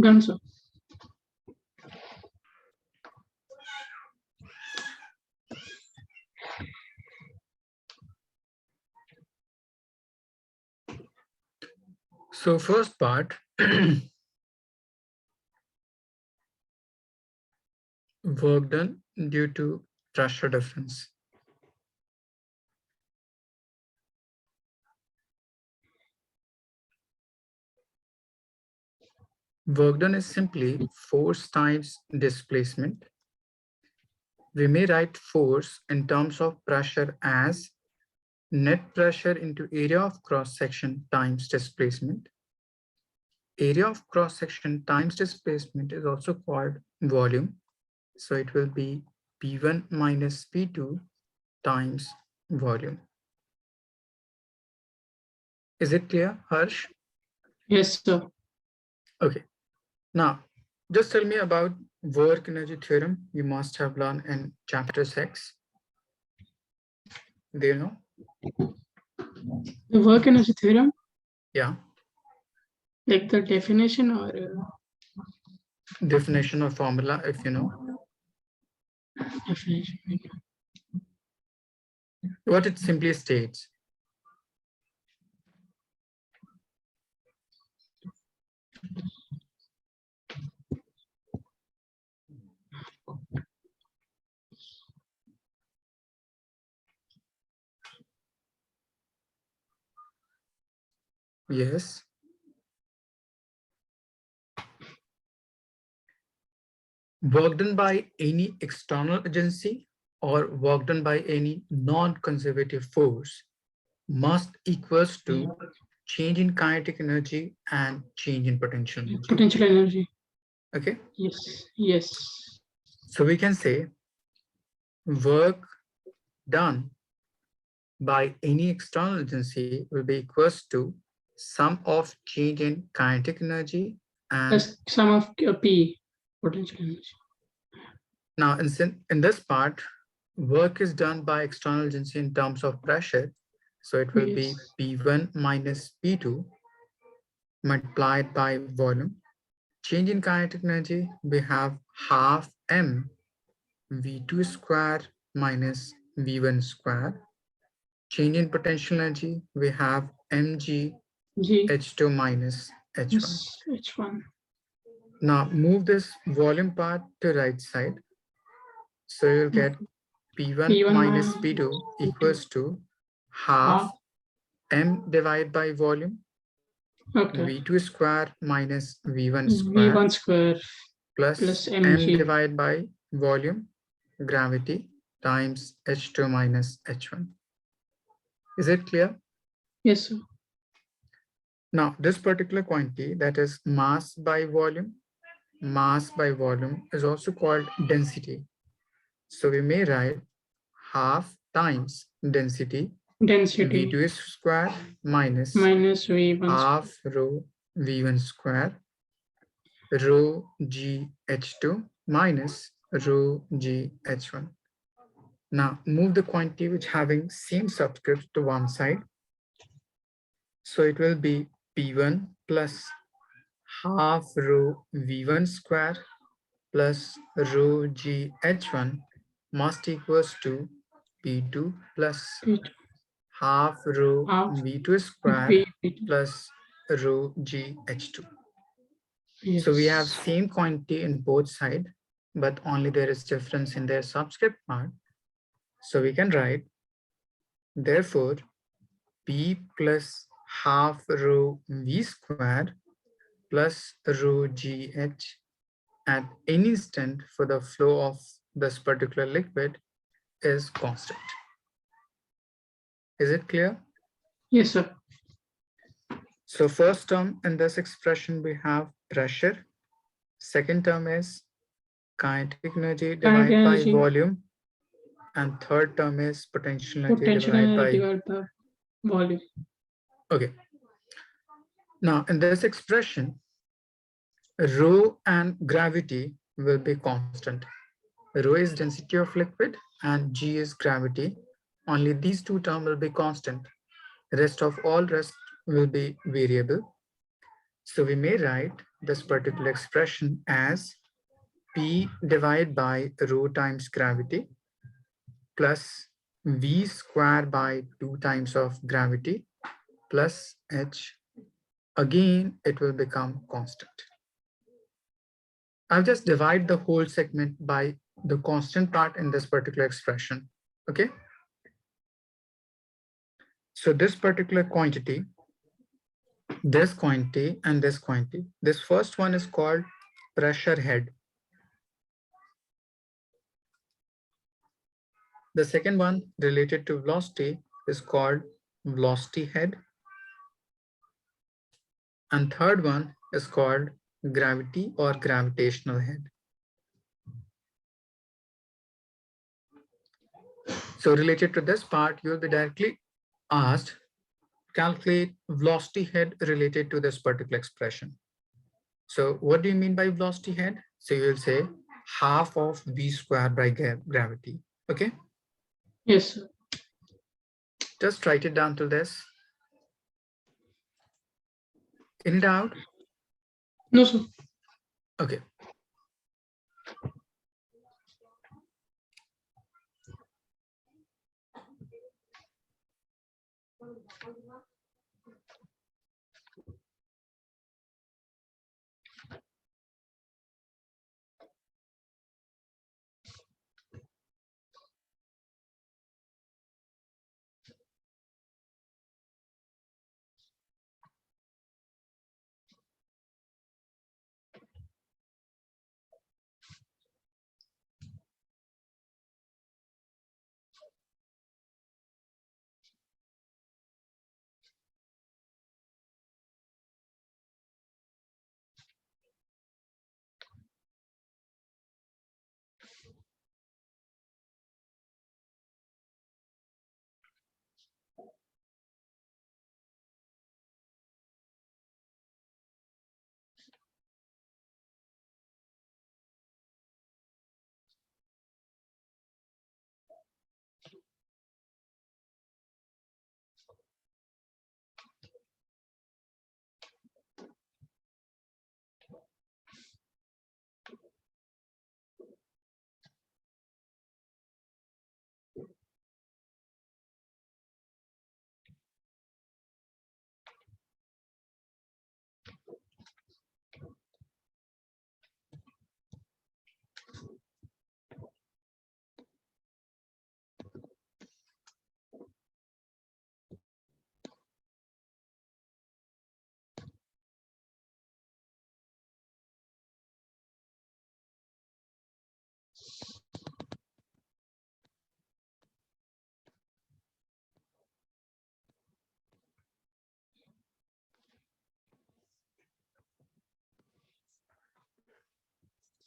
Done, sir. So first part, work done due to pressure difference. Work done is simply force times displacement. We may write force in terms of pressure as net pressure into area of cross section times displacement. Area of cross section times displacement is also called volume. So it will be P1 minus P2 times volume. Is it clear, Harsh? Yes, sir. Okay. Now, just tell me about work energy theorem you must have learned in chapter 6. Do you know? The work energy theorem, Yeah. like the definition or Definition or formula, if you know. definition. What it simply states. Yes. Work done by any external agency or work done by any non-conservative force must equals to change in kinetic energy and change in potential energy. Potential energy. Okay. Yes. Yes. So we can say work done by any external agency will be equals to sum of change in kinetic energy and That's sum of P, potential energy. now in this part, work is done by external agency in terms of pressure. So it will be P1 minus P2 multiplied by volume. Change in kinetic energy, we have half m V2 square minus V1 square. Change in potential energy, we have mg G H2 minus H1. H1. Now move this volume part to right side. So you'll get P1 minus P2 equals to half m divided by volume, V2 square minus V1 square, V1 square plus m divided by volume, gravity, times H2 minus H1. Is it clear? Yes, sir. Now, this particular quantity, that is mass by volume is also called density. So we may write half times density V2 square minus V1 half rho V1 square rho GH2 minus rho GH1. Now move the quantity which having same subscripts to one side. So it will be P1 plus half rho V1 square plus rho GH1 must equals to P2 plus half rho V2 square plus rho GH2. Yes. So we have same quantity in both sides, but only there is difference in their subscript part. So we can write, therefore, P plus half rho V square plus rho GH at any instant for the flow of this particular liquid is constant. Is it clear? Yes, sir. So first term in this expression, we have pressure. Second term is kinetic energy divided by volume. And third term is potential energy divided by volume. Okay. Now in this expression, rho and gravity will be constant. Rho is density of liquid and G is gravity. Only these two terms will be constant. Rest will be variable. So we may write this particular expression as P divided by rho times gravity plus V square by 2 times of gravity plus H. Again, it will become constant. I'll just divide the whole segment by the constant part in this particular expression. Okay. So this particular quantity this quantity and this quantity. This first one is called pressure head. The second one related to velocity is called velocity head. And third one is called gravity or gravitational head. So related to this part, you'll be directly asked, calculate velocity head related to this particular expression. So what do you mean by velocity head? So you'll say half of v squared by gravity. Okay, Yes, sir. just write it down to this. Any doubt? No, sir. Okay.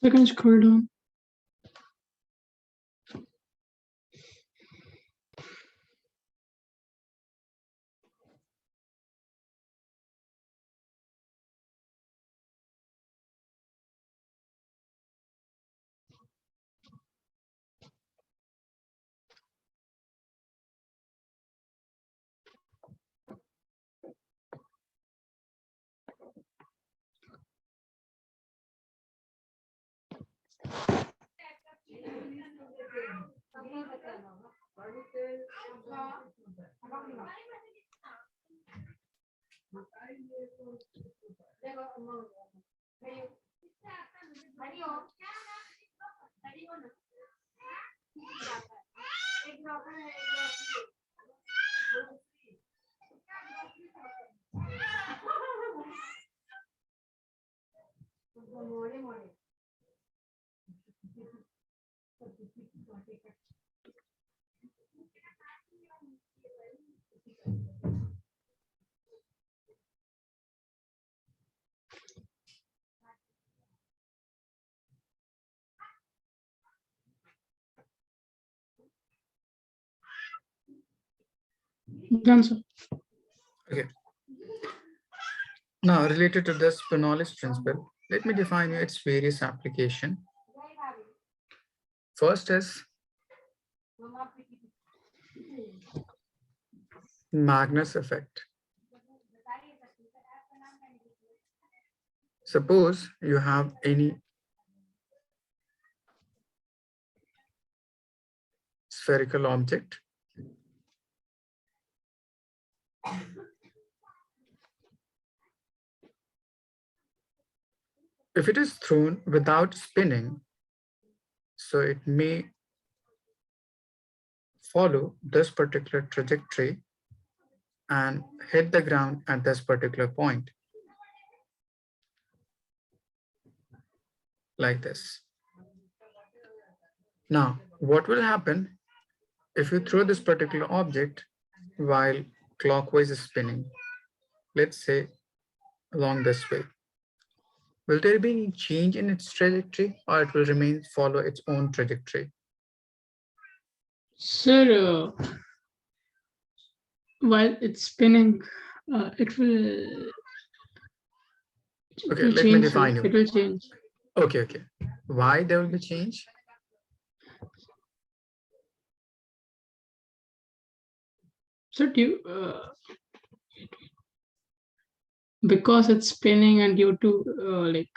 I can scroll down. Done, sir. Okay. Now, related to this Bernoulli's principle, let me define you its various application. First is Magnus effect. Suppose you have any spherical object. If it is thrown without spinning, so it may follow this particular trajectory and hit the ground at this particular point, like this. Now, what will happen if you throw this particular object while clockwise is spinning? Let's say along this way. Will there be any change in its trajectory, or it will remain follow its own trajectory? Sir, while it's spinning, it will Okay, let me change. define you. It will change. Okay. Why there will be change? So because it's spinning and due to like.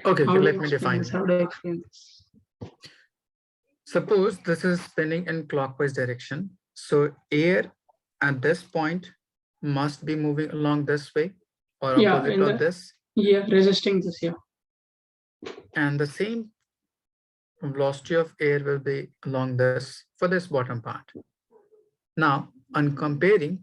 Okay, How do let I me explain define this? you. How do I explain this? Suppose this is spinning in clockwise direction. So air at this point must be moving along this way or Yeah, opposite of this. resisting this. Yeah. And the same velocity of air will be along this for this bottom part. Now, on comparing,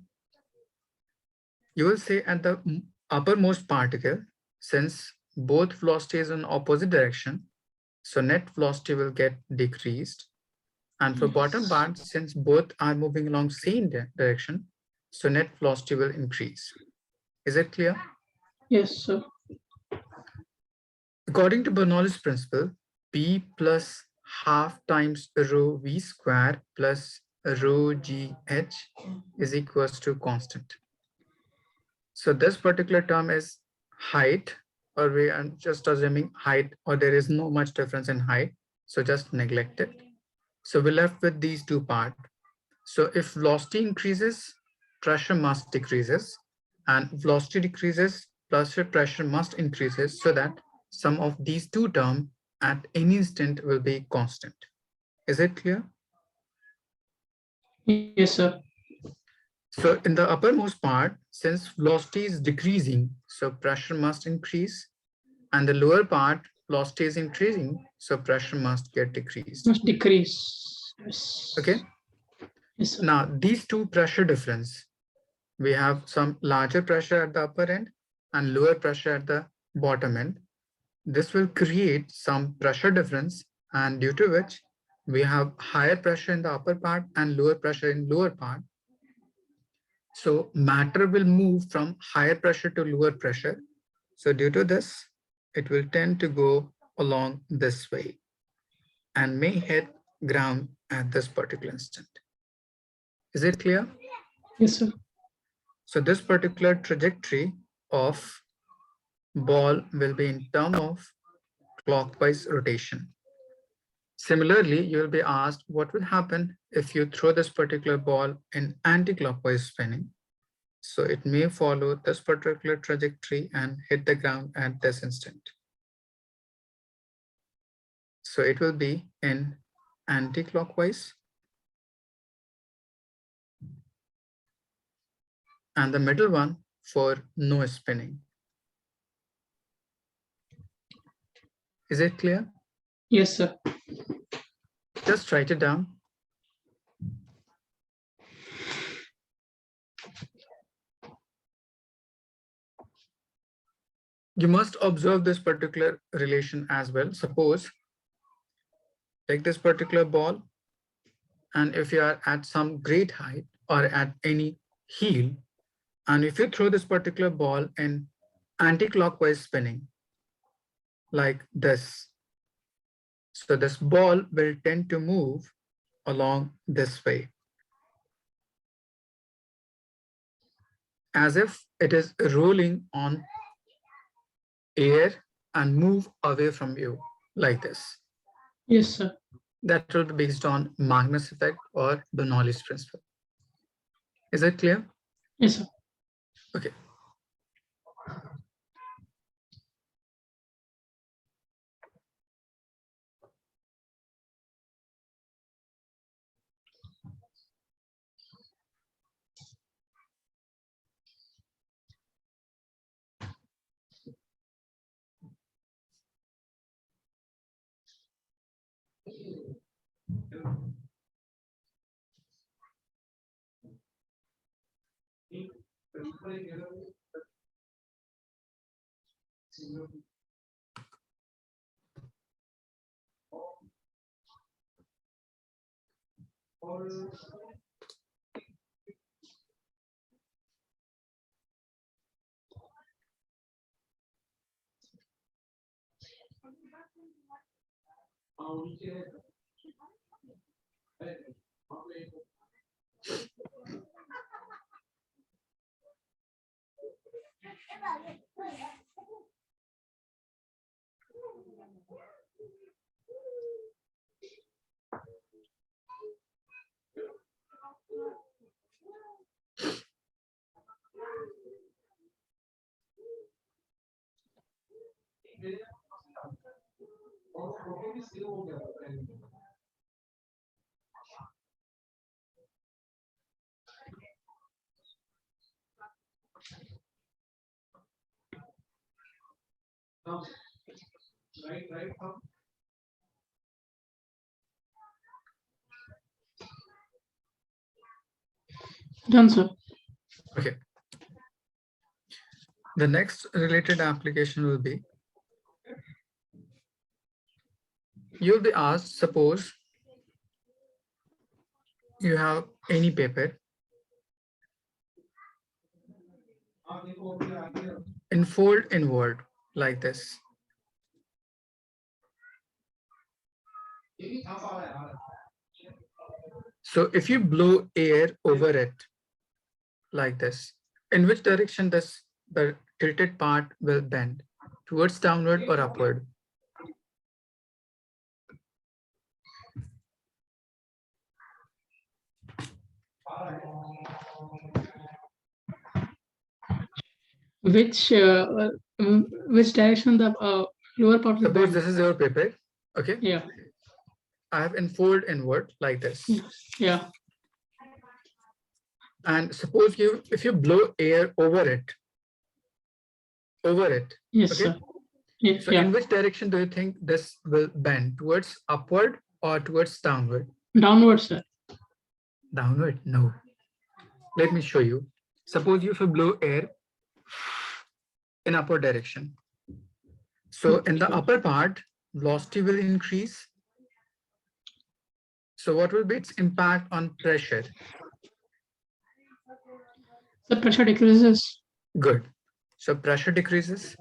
you will say at the uppermost particle, since both velocity is in opposite direction, so net velocity will get decreased. And for bottom part, since both are moving along same direction, so net velocity will increase. Is it clear? Yes, sir. According to Bernoulli's principle, P plus half times rho V square plus rho GH is equals to constant. So this particular term is height, or we are just assuming height, or there is no much difference in height. So just neglect it. So we're left with these two parts. So if velocity increases, pressure must decreases, and velocity decreases, pressure must increases, so that sum of these two terms at any instant will be constant. Is it clear? Yes, sir. So in the uppermost part, since velocity is decreasing, so pressure must increase, and the lower part, velocity is increasing, so pressure must get decreased. Must decrease. Yes. Okay. Yes, sir. Now these two pressure difference, we have some larger pressure at the upper end and lower pressure at the bottom end. This will create some pressure difference, and due to which we have higher pressure in the upper part and lower pressure in lower part. So matter will move from higher pressure to lower pressure. So due to this, it will tend to go along this way and may hit ground at this particular instant. Is it clear? Yes, sir. So this particular trajectory of ball will be in terms of clockwise rotation. Similarly, you will be asked what will happen if you throw this particular ball in anti-clockwise spinning. So it may follow this particular trajectory and hit the ground at this instant. So it will be in anti-clockwise. And the middle one for no spinning. Is it clear? Yes, sir. Just write it down. You must observe this particular relation as well. Suppose, take this particular ball, and if you are at some great height or at any heel, and if you throw this particular ball in anti-clockwise spinning, like this, so this ball will tend to move along this way, as if it is rolling on air and move away from you, like this. Yes, sir. That will be based on Magnus Effect or Bernoulli's principle. Is it clear? Yes, sir. Okay. Done, sir. Okay. The next related application will be, you'll be asked, suppose you have any paper, unfold inward like this. So if you blow air over it like this, in which direction does the tilted part will bend? Towards downward or upward? Which direction the lower part will Suppose bend? this is your paper. Okay. Yeah. I have unfold inward like this. Yeah. And suppose if you blow air over it. Yes, okay? sir. Yeah. So in which direction do you think this will bend? Towards upward or towards downward? Downward, sir. Downward? No. Let me show you. Suppose if you blow air in upward direction. So in the upper part, velocity will increase. So what will be its impact on pressure? The pressure decreases. Good. So pressure decreases.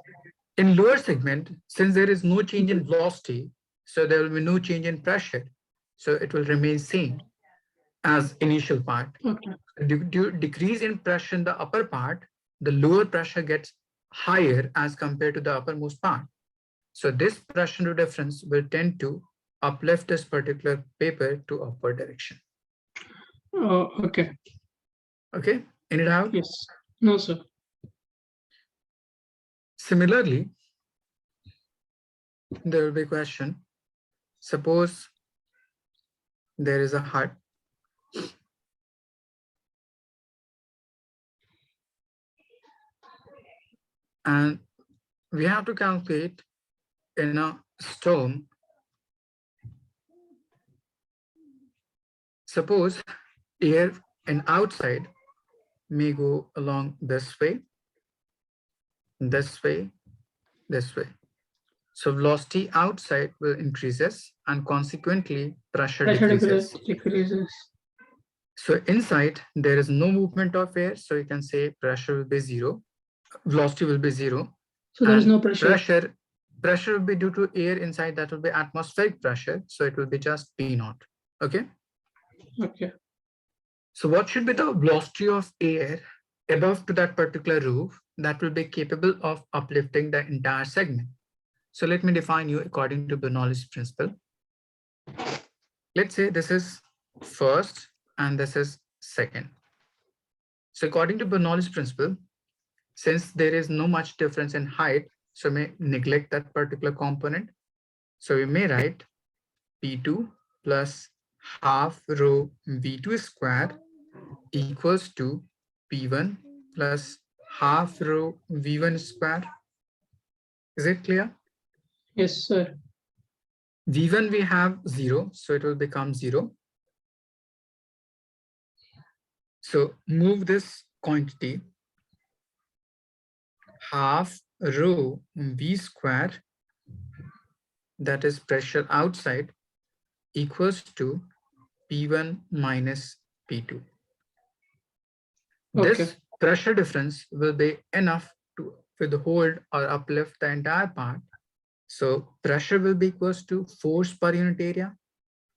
In lower segment, since there is no change in velocity, so there will be no change in pressure. So it will remain same as initial part. Okay. Due to decrease in pressure in the upper part, the lower pressure gets higher as compared to the uppermost part. So this pressure difference will tend to uplift this particular paper to upward direction. Oh, okay. Okay, any doubt? Yes. No, sir. Similarly, there will be a question. Suppose there is a hut and we have to calculate in a storm. Suppose air and outside may go along this way, this way, this way. So velocity outside will increases and consequently pressure decreases. So inside there is no movement of air, so you can say pressure will be zero, velocity will be zero. So there is no pressure. Pressure will be due to air inside, that will be atmospheric pressure, so it will be just P naught. Okay. Okay. So what should be the velocity of air above to that particular roof that will be capable of uplifting the entire segment? So let me define you according to Bernoulli's principle. Let's say this is first and this is second. So according to Bernoulli's principle, since there is no much difference in height, so we may neglect that particular component. So we may write P2 plus half rho V2 square equals to P1 plus half rho V1 square. Is it clear? Yes, sir. V1 we have 0, so it will become 0. So move this quantity half rho v square, that is pressure outside, equals to P1 minus P2. Okay. This pressure difference will be enough to withhold or uplift the entire part. So pressure will be equals to force per unit area.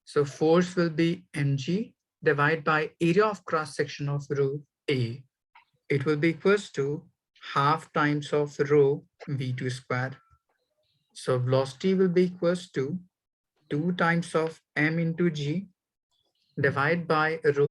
So force will be mg divided by area of cross section of rho A. It will be equals to half times of rho v2 square. So velocity will be equals to 2 times of m into g divided by rho